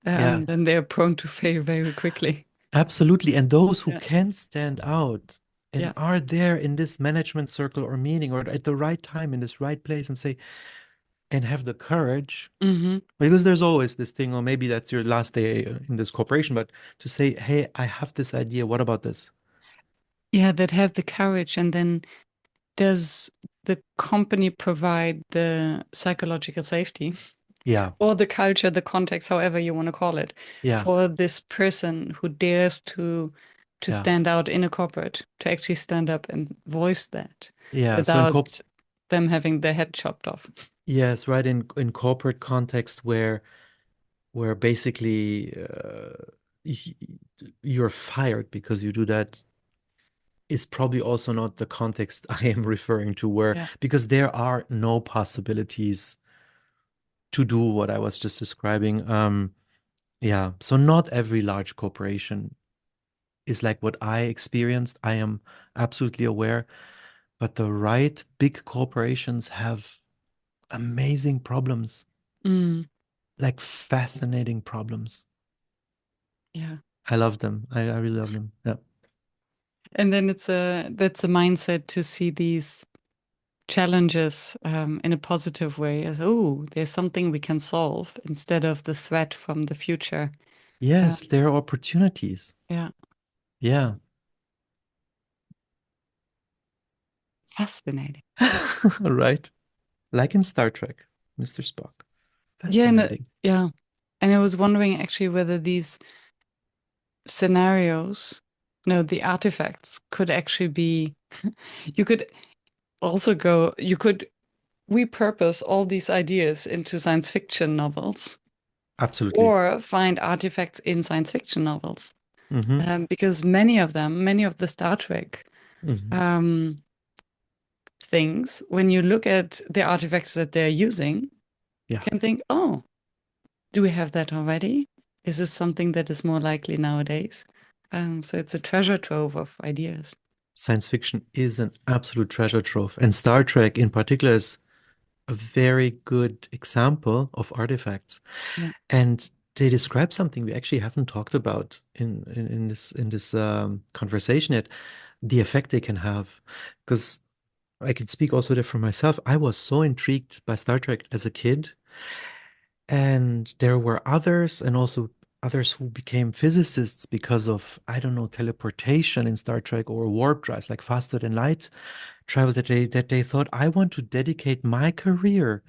Yeah, then they're prone to fail very quickly. absolutely. And those who Yeah. can stand out and Yeah. are there in this management circle or meeting or at the right time in this right place and say, and have the courage, Hmm. because there's always this thing, or maybe that's your last day in this corporation, but to say, hey, I have this idea. What about this? Yeah, that have the courage. And then does the company provide the psychological safety Yeah, or the culture, the context, however you want to call it, yeah, for this person who dares to yeah, stand out in a corporate, to actually stand up and voice that yeah. So in without them having their head chopped off? yes, right, in corporate context where basically y- you're fired because you do that is probably also not the context I am referring to, where Yeah. because there are no possibilities to do what I was just describing. Yeah, so not every large corporation is like what I experienced. I am absolutely aware, but the right big corporations have amazing problems, Mm, like fascinating problems. yeah. I love them. I really love them. Yeah. And then that's a mindset to see these challenges in a positive way as, oh, there's something we can solve instead of the threat from the future. Uh, Yes, there are opportunities. yeah, Yeah. fascinating. Right. Like in Star Trek, Mr. Spock. Yeah, Fascinating. yeah. And I was wondering actually whether these scenarios, no, the artifacts could actually be, you could also go, you could repurpose all these ideas into science fiction novels Absolutely. or find artifacts in science fiction novels. Hmm. Because many of them, many of the Star Trek Hmm. um, things, when you look at the artifacts that they're using, you Yeah. can think, oh, do we have that already? Is this something that is more likely nowadays? So it's a treasure trove of ideas. Science fiction is an absolute treasure trove. And Star Trek in particular is a very good example of artifacts. Yeah. And they describe something we actually haven't talked about in this conversation yet, the effect they can have. Because I can speak also there for myself. I was so intrigued by Star Trek as a kid, and there were others, and also others who became physicists because of, I don't know, teleportation in Star Trek or warp drives, like faster than light travel, that they thought, I want to dedicate my career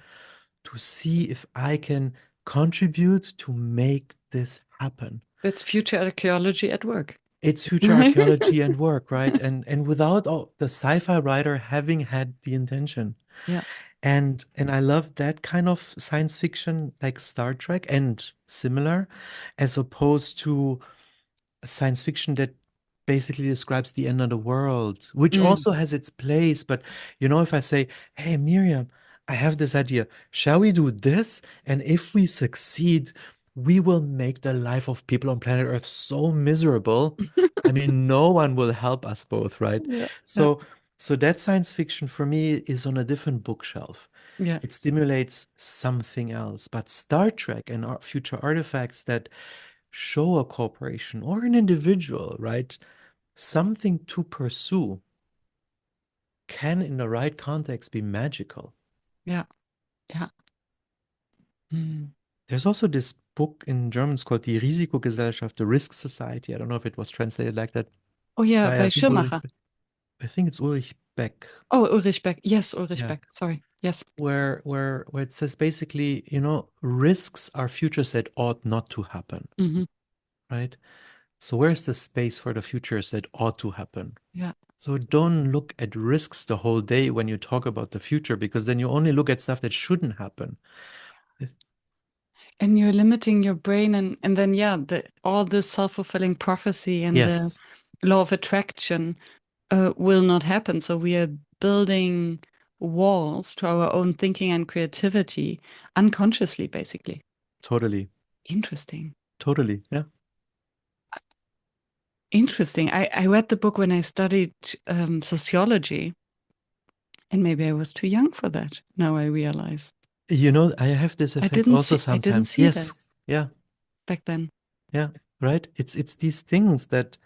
to see if I can contribute to make this happen. That's future archaeology at work. It's future archaeology and work, right? And without all, the sci-fi writer having had the intention. Yeah. And I love that kind of science fiction like Star Trek and similar, as opposed to science fiction that basically describes the end of the world, which Mm. also has its place. But if I say, hey, Miriam, I have this idea, shall we do this? And if we succeed, we will make the life of people on planet Earth so miserable. I mean, no one will help us both, right? Yeah. Yeah. So that science fiction for me is on a different bookshelf. Yeah. It stimulates something else. But Star Trek and future artifacts that show a corporation or an individual, right? Something to pursue can, in the right context, be magical. Yeah. Yeah. Mm. There's also this book in German, it's called Die Risikogesellschaft, the Risk Society. I don't know if it was translated like that Oh yeah, by, I by think Ulrich, Schirmacher. I think it's Ulrich Beck. Oh, Ulrich Beck. Yes, Ulrich Yeah. Beck. Sorry. Yes. Where it says basically, risks are futures that ought not to happen, Hmm. right? So where's the space for the futures that ought to happen? Yeah. So don't look at risks the whole day when you talk about the future, because then you only look at stuff that shouldn't happen. Yes. And you're limiting your brain, and then yeah, all this self-fulfilling prophecy and the Yes, law of attraction will not happen. So we are building walls to our own thinking and creativity unconsciously, basically. totally. Interesting. Totally. Yeah. Interesting. I read the book when I studied sociology, and maybe I was too young for that. Now I realize. I have this effect also I didn't sometimes. see that Yes. Yeah. back then. Yeah. Right. It's these things that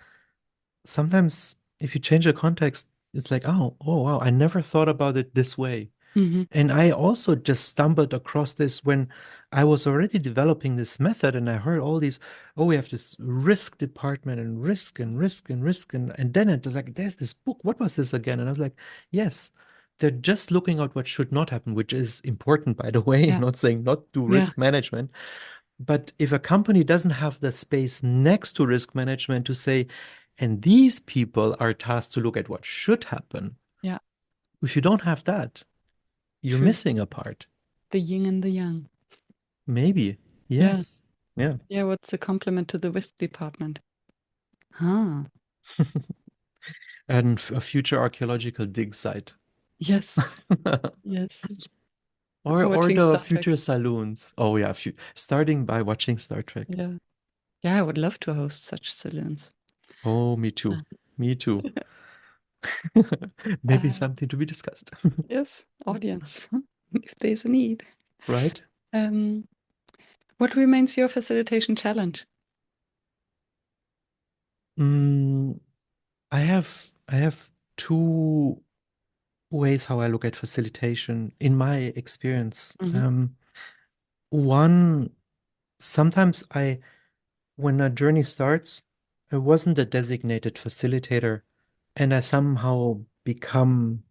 sometimes if you change the context, it's like, oh wow, I never thought about it this way. Hmm. And I also just stumbled across this when I was already developing this method, and I heard all these, oh, we have this risk department and risk and risk and risk. And then it was like, there's this book. What was this again? And I was like, yes, they're just looking at what should not happen, which is important, by the way, Yeah. not saying not do Yeah. risk management. But if a company doesn't have the space next to risk management to say, and these people are tasked to look at what should happen, Yeah. if you don't have that, you're True. missing a part. The yin and the yang. Maybe. Yeah. Yes. Yeah. Yeah. What's the complement to the risk department? Huh. And a future archaeological dig site. Yes. Yes. Or Watching the Star Trek. future saloons. Oh yeah, starting by watching Star Trek. Yeah. Yeah. I would love to host such saloons. Oh, me Uh, too. Me too. Maybe uh, something to be discussed. yes. Audience, if there's a need. Right? Um, what remains your facilitation challenge? Mm, I have two ways how I look at facilitation in my experience. Hmm. One, sometimes when a journey starts, I wasn't a designated facilitator, and I somehow become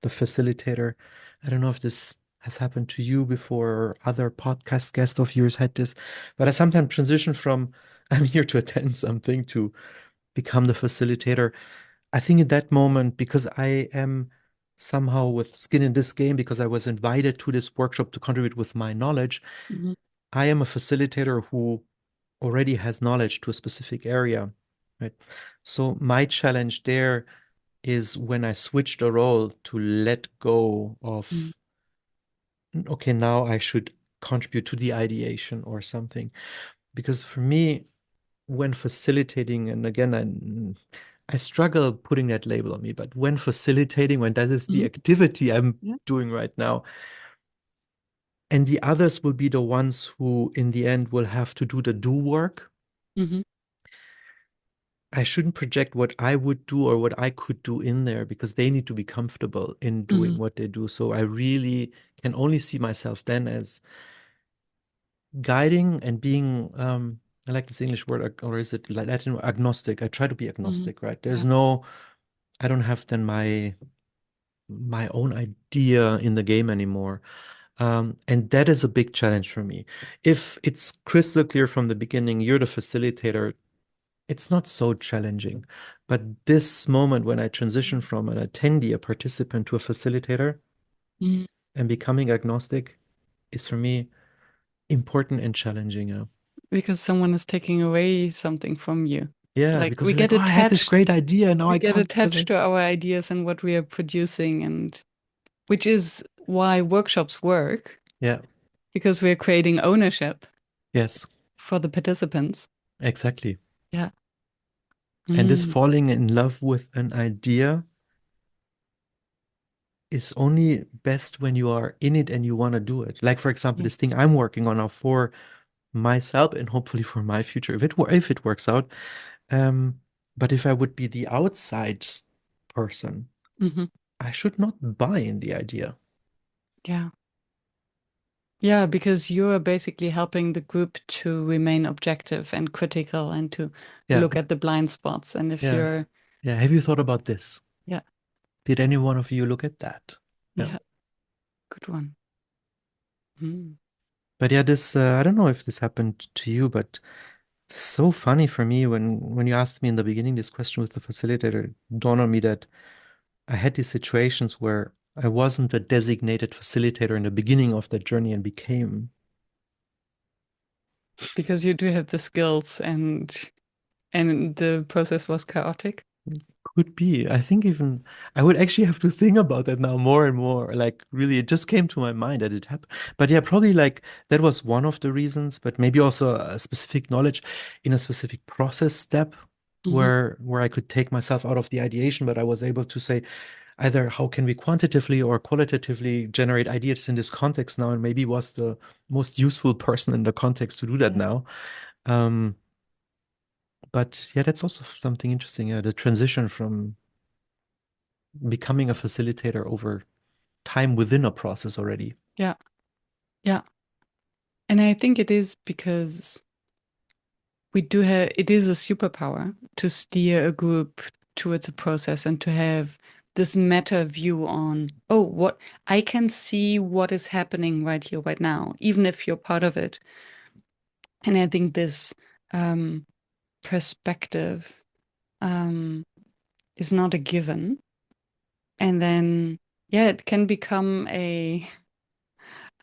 the facilitator. I don't know if this has happened to you before or other podcast guests of yours had this, but I sometimes transition from I'm here to attend something to become the facilitator. I think in that moment, because I am somehow with skin in this game, because I was invited to this workshop to contribute with my knowledge, Hmm. I am a facilitator who already has knowledge to a specific area, right? So my challenge there is when I switch the role to let go Hmm. of, okay, now I should contribute to the ideation or something. Because for me, when facilitating, and again, I struggle putting that label on me, but when facilitating, when that is the Hmm. activity I'm Yeah. doing right now, and the others will be the ones who, in the end, will have to do the do work. Hmm. I shouldn't project what I would do or what I could do in there because they need to be comfortable in doing Hmm. what they do. So I really can only see myself then as guiding and being I like this English word, or is it Latin, agnostic? I try to be Hmm. agnostic, right? There's Yeah. no, I don't have then my own idea in the game anymore. And that is a big challenge for me. If it's crystal clear from the beginning, you're the facilitator, it's not so challenging. But this moment when I transition from an attendee, a participant, to a facilitator Mhm. and becoming agnostic is for me important and challenging. Yeah. Because someone is taking away something from you. It's Yeah, like because you're like, oh, I had this great idea, now we I get can't because attached I, to our ideas and what we are producing, and which is why workshops work, yeah, because we're creating ownership yes, for the participants. exactly. Yeah. And this Mm. falling in love with an idea is only best when you are in it and you want to do it. Like, for example, Yeah. this thing I'm working on now for myself and hopefully for my future, if it works out. Um, but if I would be the outside person, Hmm. I should not buy in the idea. Yeah. Yeah, because you're basically helping the group to remain objective and critical and to Yeah, look at the blind spots. And if yeah, you're, yeah. Have you thought about this? yeah, Did any one of you look at that? Yeah. yeah, good one. Mm. But yeah, this I don't know if this happened to you, but it's so funny for me when you asked me in the beginning this question with the facilitator, it dawned on me that I had these situations where I wasn't a designated facilitator in the beginning of that journey and became. Because you do have the skills and the process was chaotic. Could be. I think even I would actually have to think about that now more and more. Like, really, it just came to my mind that it happened. But yeah, probably like that was one of the reasons, but maybe also a specific knowledge in a specific process step Hmm. where I could take myself out of the ideation, but I was able to say either how can we quantitatively or qualitatively generate ideas in this context now, and maybe was the most useful person in the context to do that Yeah. now. Um, but yeah, that's also something interesting. Yeah, the transition from becoming a facilitator over time within a process already. Yeah. Yeah. And I think it is because we do have, it is a superpower to steer a group towards a process and to have this meta view on, oh, what I can see what is happening right here, right now, even if you're part of it. And I think this um, perspective um, is not a given. And then, yeah, it can become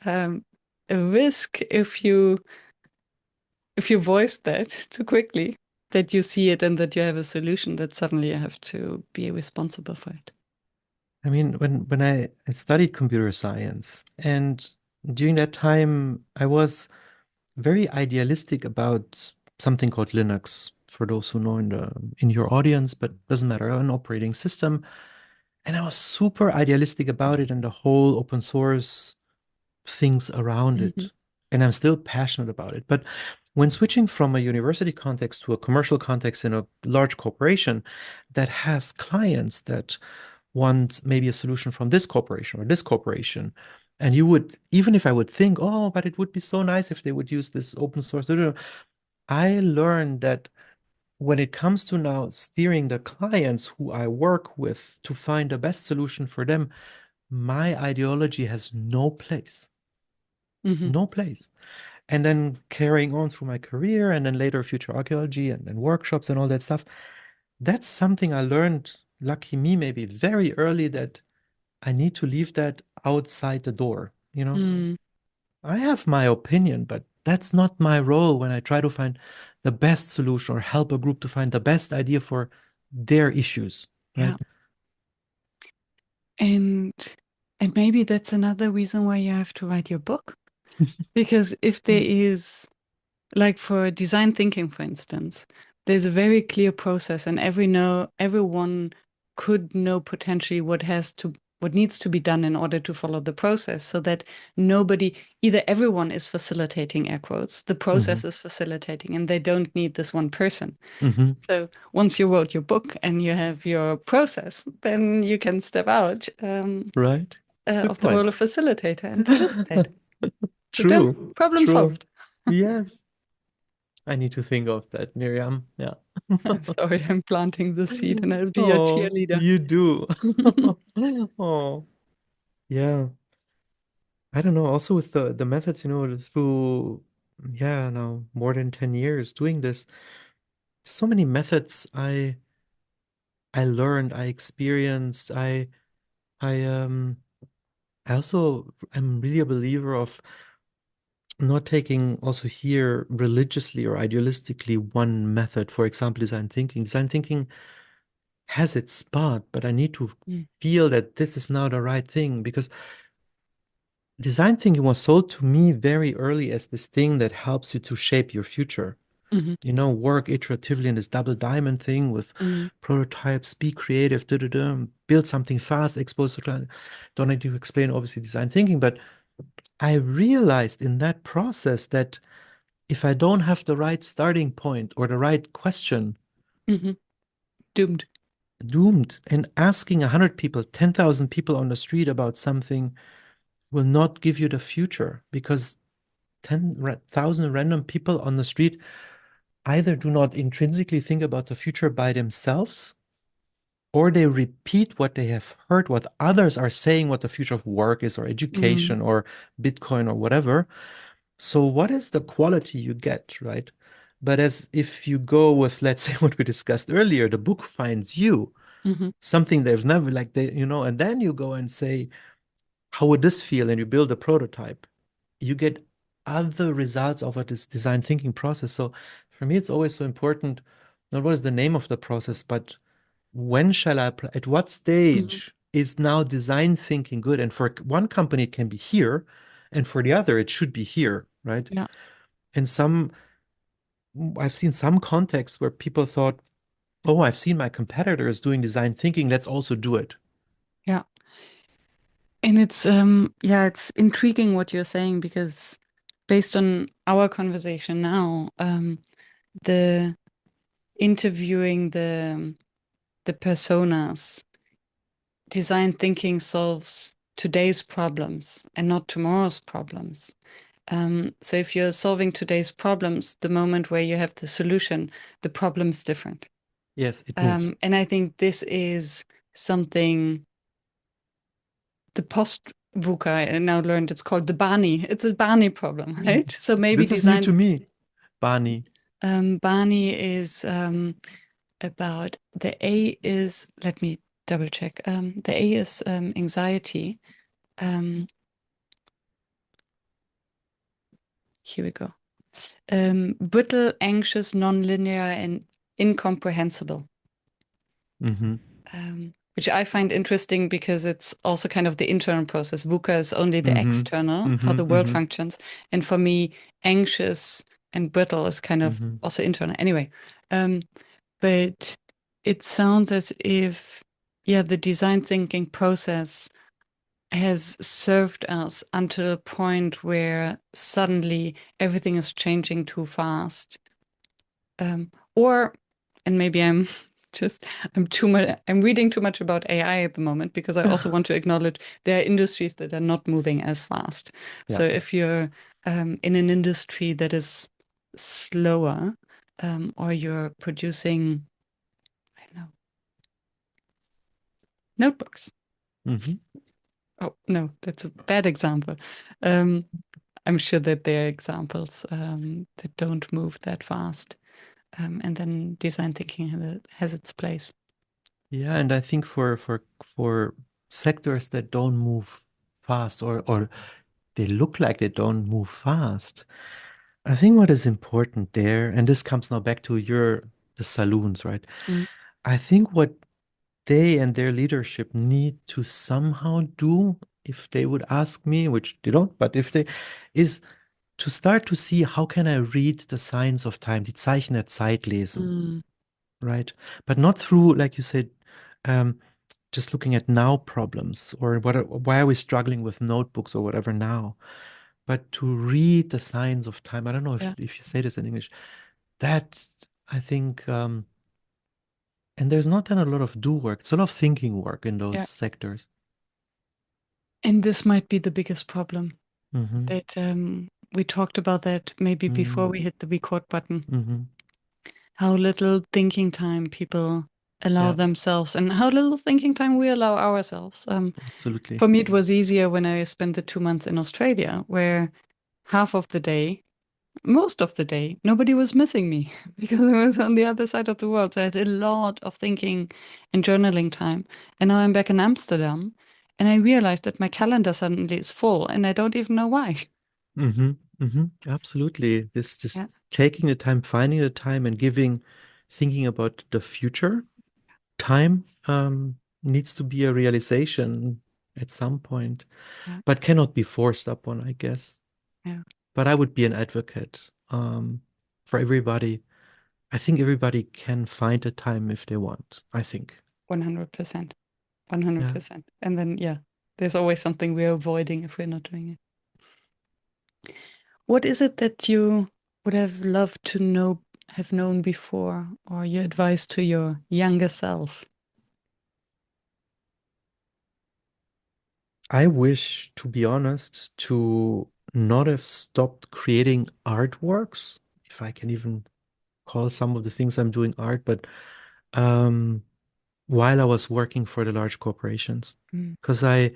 um, a risk if you voice that too quickly, that you see it and that you have a solution, that suddenly you have to be responsible for it. I mean, when I studied computer science, and during that time, I was very idealistic about something called Linux. For those who know in your audience, but doesn't matter, an operating system. And I was super idealistic about it and the whole open source things around Hmm. it. And I'm still passionate about it. But when switching from a university context to a commercial context in a large corporation that has clients that want maybe a solution from this corporation or this corporation, and you would, even if I would think, oh, but it would be so nice if they would use this open source, I learned that when it comes to now steering the clients who I work with to find the best solution for them, my ideology has no place. Hmm. No place. And then carrying on through my career and then later future archaeology and then workshops and all that stuff, that's something I learned, lucky me, maybe very early, that I need to leave that outside the door. Mm. I have my opinion, but that's not my role when I try to find the best solution or help a group to find the best idea for their issues, Yeah. right? And and maybe that's another reason why you have to write your book. Because if there is, like for design thinking, for instance, there's a very clear process and everyone could know potentially what needs to be done in order to follow the process, so that nobody, either everyone is facilitating air quotes, the Mm-hmm. process is facilitating, and they don't need this one person. Mm-hmm. So once you wrote your book and you have your process, then you can step out Right. It's a good of the role point. of facilitator and participate. So True. done. Problem True. solved. Yes. I need to think of that, Miriam. Yeah. I'm sorry, I'm planting the seed and I'll be your Oh, cheerleader. you do. Oh, yeah. I don't know. Also with the methods, through now more than 10 years doing this, so many methods I learned, I experienced, I I also am really a believer of not taking also here religiously or idealistically one method. For example, design thinking. Design thinking has its spot, but I need to Mm. feel that this is now the right thing because design thinking was sold to me very early as this thing that helps you to shape your future. Mhm. Work iteratively in this double diamond thing with Mhm. prototypes, be creative, build something fast, expose to client. Don't need to explain, obviously, design thinking, but I realized in that process that if I don't have the right starting point or the right question, Mhm. Doomed. doomed. And asking 100 people, 10,000 people on the street about something will not give you the future because 10,000 random people on the street either do not intrinsically think about the future by themselves or they repeat what they have heard, what others are saying, what the future of work is, or Mm. education, or Bitcoin, or whatever. So, what is the quality you get, right? But as if you go with, let's say, what we discussed earlier, the book finds you Mhm. something they've never, like and then you go and say, how would this feel? And you build a prototype. You get other results of this design thinking process. So, for me, it's always so important, not what is the name of the process, but when shall I apply? At what Mhm. stage is now design thinking good? And for one company, it can be here, and for the other, it should be here, right? Yeah. And I've seen some contexts where people thought, oh, I've seen my competitors doing design thinking, let's also do it. Yeah. And it's yeah, it's intriguing what you're saying because based on our conversation now, the interviewing the personas, design thinking solves today's problems and not tomorrow's problems. So if you're solving today's problems, the moment where you have the solution, the problem's different. Yes, it moves. And I think this is something the post VUCA I now learned it's called the Bani. It's a Bani problem, right? So maybe This is new design to me, Barney. Bani is about the A is let me double check. The A is anxiety. Um, Here we go. Brittle, anxious, nonlinear, and incomprehensible. Hmm. Which I find interesting because it's also kind of the internal process. VUCA is only the Hmm. external, how Hmm. the world Hmm. functions. And for me, anxious and brittle is kind of Hmm. also internal. Anyway, um, but it sounds as if, yeah, the design thinking process has served us until a point where suddenly everything is changing too fast. Or, and maybe I'm too much, I'm reading too much about AI at the moment because I also want to acknowledge there are industries that are not moving as fast. So Yeah. if you're in an industry that is slower, or you're producing, I don't know, notebooks. Hmm. Oh, no, that's a bad example. Um, I'm sure that there are examples that don't move that fast. And then design thinking has its place. Yeah, and I think for sectors that don't move fast or they look like they don't move fast, I think what is important there, and this comes now back to the saloons, right? Mm. I think what they and their leadership need to somehow do, if they would ask me, which they don't, but if they, is to start to see how can I read the signs of time, die Zeichen der Zeit lesen, Mm. right? But not through, like you said, um, just looking at now problems, or why are we struggling with notebooks or whatever now? But to read the signs of time, I don't know Yeah, if you say this in English, that I think, and there's not done a lot of do work. It's a lot of thinking work in those yeah. sectors. And this might be the biggest problem Mm-hmm. that we talked about that maybe before we hit the record button. Mm-hmm. How little thinking time people allow Yeah, themselves and how little thinking time we allow ourselves. absolutely. For me, it was easier when I spent the 2 months in Australia, where half of the day, most of the day, nobody was missing me because I was on the other side of the world. So I had a lot of thinking and journaling time. And now I'm back in Amsterdam and I realized that my calendar suddenly is full and I don't even know why. Mm-hmm. Mm-hmm. Absolutely. This Yeah, taking the time, finding the time, and thinking about the future time needs to be a realization at some point, yeah, but cannot be forced upon, I guess. yeah. But I would be an advocate for everybody. I think everybody can find a time if they want, I think. 100%. Yeah. 100%. And then, yeah, there's always something we're avoiding if we're not doing it. What is it that you would have loved to know, have known before, or your advice to your younger self? I wish, to be honest, to not have stopped creating artworks, if I can even call some of the things I'm doing art, but um, while I was working for the large corporations. Mm, Because I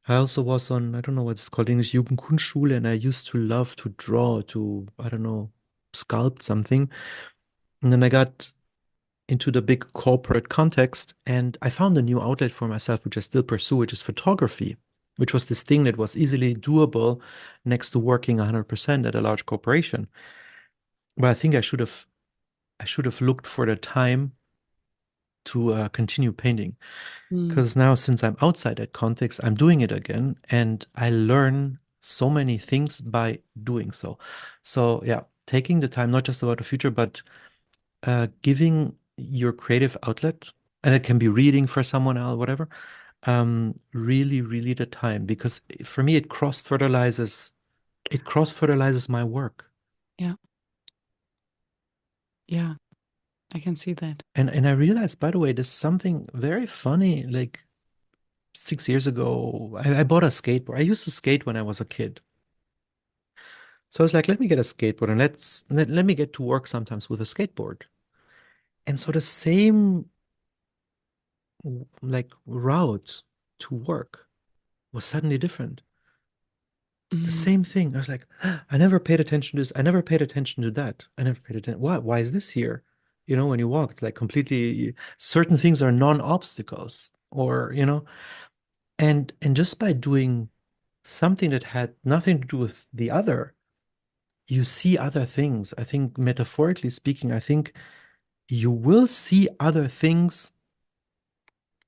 also was on, I don't know what it's called in English, Jugendkunstschule, and I used to love to draw, to, I don't know, sculpt something. And then I got into the big corporate context and I found a new outlet for myself, which I still pursue, which is photography, which was this thing that was easily doable next to working 100% at a large corporation. But I think I should have looked for the time to continue painting. mm, Because now, since I'm outside that context, I'm doing it again, and I learn so many things by doing so. So, yeah, taking the time, not just about the future, but giving your creative outlet, and it can be reading for someone else, whatever, really, really the time. Because for me, it cross fertilizes my work. yeah, yeah, I can see that. And I realized, by the way, there's something very funny. Like 6 years ago, I bought a skateboard. I used to skate when I was a kid. So I was like, let me get a skateboard and let me get to work sometimes with a skateboard. And so the same like route to work was suddenly different. The Mm, same thing. I was like, I never paid attention to this. I never paid attention to that. I never paid attention. Why is this here? You know, when you walk, it's like completely certain things are non-obstacles or, and just by doing something that had nothing to do with the other, you see other things. I think metaphorically speaking, I think you will see other things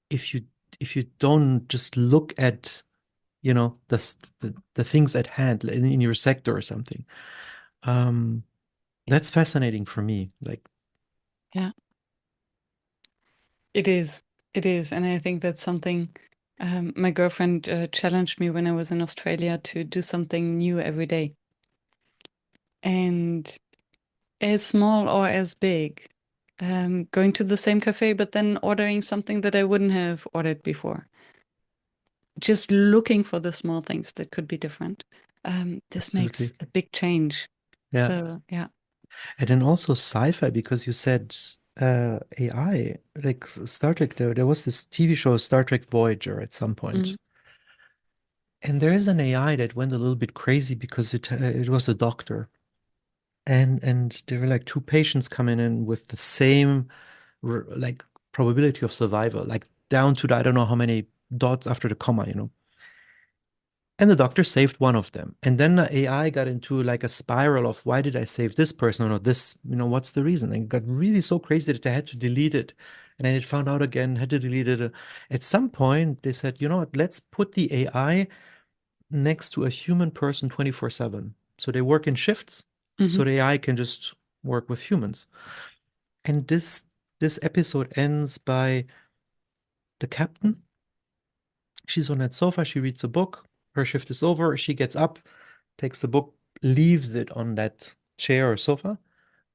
if you don't just look at the things at hand in your sector or something. um that's fascinating for me, like. yeah, it is. It is. And I think that's something my girlfriend challenged me when I was in Australia to do something new every day. And as small or as big, going to the same cafe, but then ordering something that I wouldn't have ordered before. Just looking for the small things that could be different. This makes Absolutely. a big change. Yeah. So, yeah. And then also sci-fi, because you said AI, like Star Trek, there was this TV show, Star Trek Voyager, at some Mm, point. And there is an AI that went a little bit crazy because it was a doctor. And there were like two patients coming in with the same like probability of survival, like down to the, I don't know how many dots after the comma. And the doctor saved one of them. And then the AI got into like a spiral of why did I save this person or not this? What's the reason? And it got really so crazy that they had to delete it. And then it found out again, had to delete it. At some point, they said, you know what, let's put the AI next to a human person 24/7. So they work in shifts. So mhm. the AI can just work with humans. And this episode ends by the captain. She's on that sofa, she reads a book, her shift is over, she gets up, takes the book, leaves it on that chair or sofa,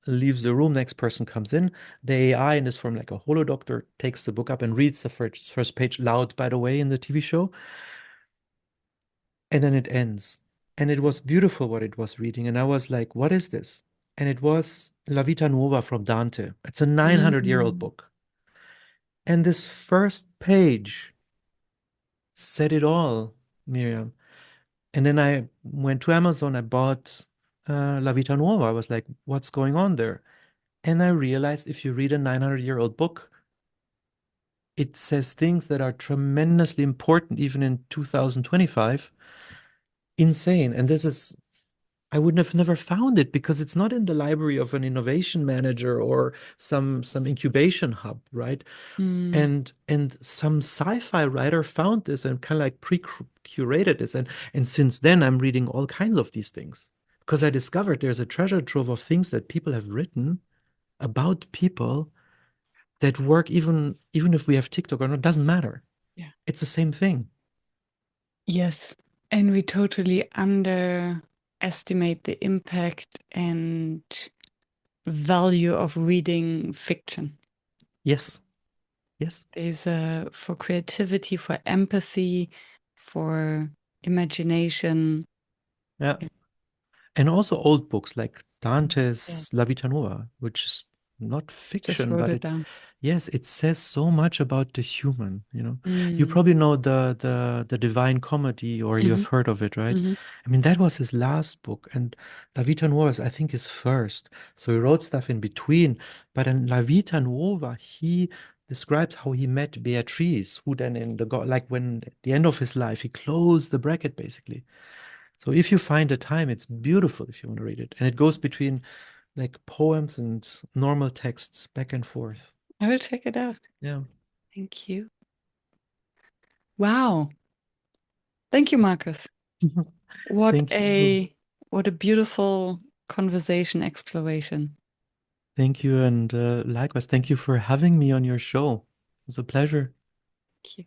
leaves the room, next person comes in. The AI in this form, like a holodoctor, takes the book up and reads the first page loud, by the way, in the TV show. And then it ends. And it was beautiful what it was reading. And I was like, what is this? And it was La Vita Nuova from Dante. It's a 900-year-old Mm. book. And this first page said it all, Miriam. And then I went to Amazon, I bought La Vita Nuova. I was like, what's going on there? And I realized if you read a 900-year-old book, it says things that are tremendously important, even in 2025. Insane. And this is, I would have never found it because it's not in the library of an innovation manager or some incubation hub, right? Mm. And some sci-fi writer found this and kind of like pre-curated this. And since then I'm reading all kinds of these things because I discovered there's a treasure trove of things that people have written about people that work even if we have TikTok or not, doesn't matter. Yeah. It's the same thing. Yes. And we totally underestimate the impact and value of reading fiction. Yes. Yes. There's for creativity, for empathy, for imagination. Yeah. Yeah, And also old books like yeah, Dante's La Vita Nuova, which is not just fiction, wrote but it it, down. yes, it says so much about the human, you know. You Mm. probably know the Divine Comedy, or you Hmm. have heard of it, right? Hmm. I mean, that was his last book, and La Vita Nuova is, I think, his first. So he wrote stuff in between. But in La Vita Nuova, he describes how he met Beatrice, who then like when at the end of his life, he closed the bracket basically. So if you find the time, it's beautiful if you want to read it. And it goes between like poems and normal texts back and forth. I will check it out. Yeah. Thank you. Wow. Thank you, Marcus. What Thank you. a what a beautiful conversation exploration. Thank you. And likewise, thank you for having me on your show. It was a pleasure. Thank you.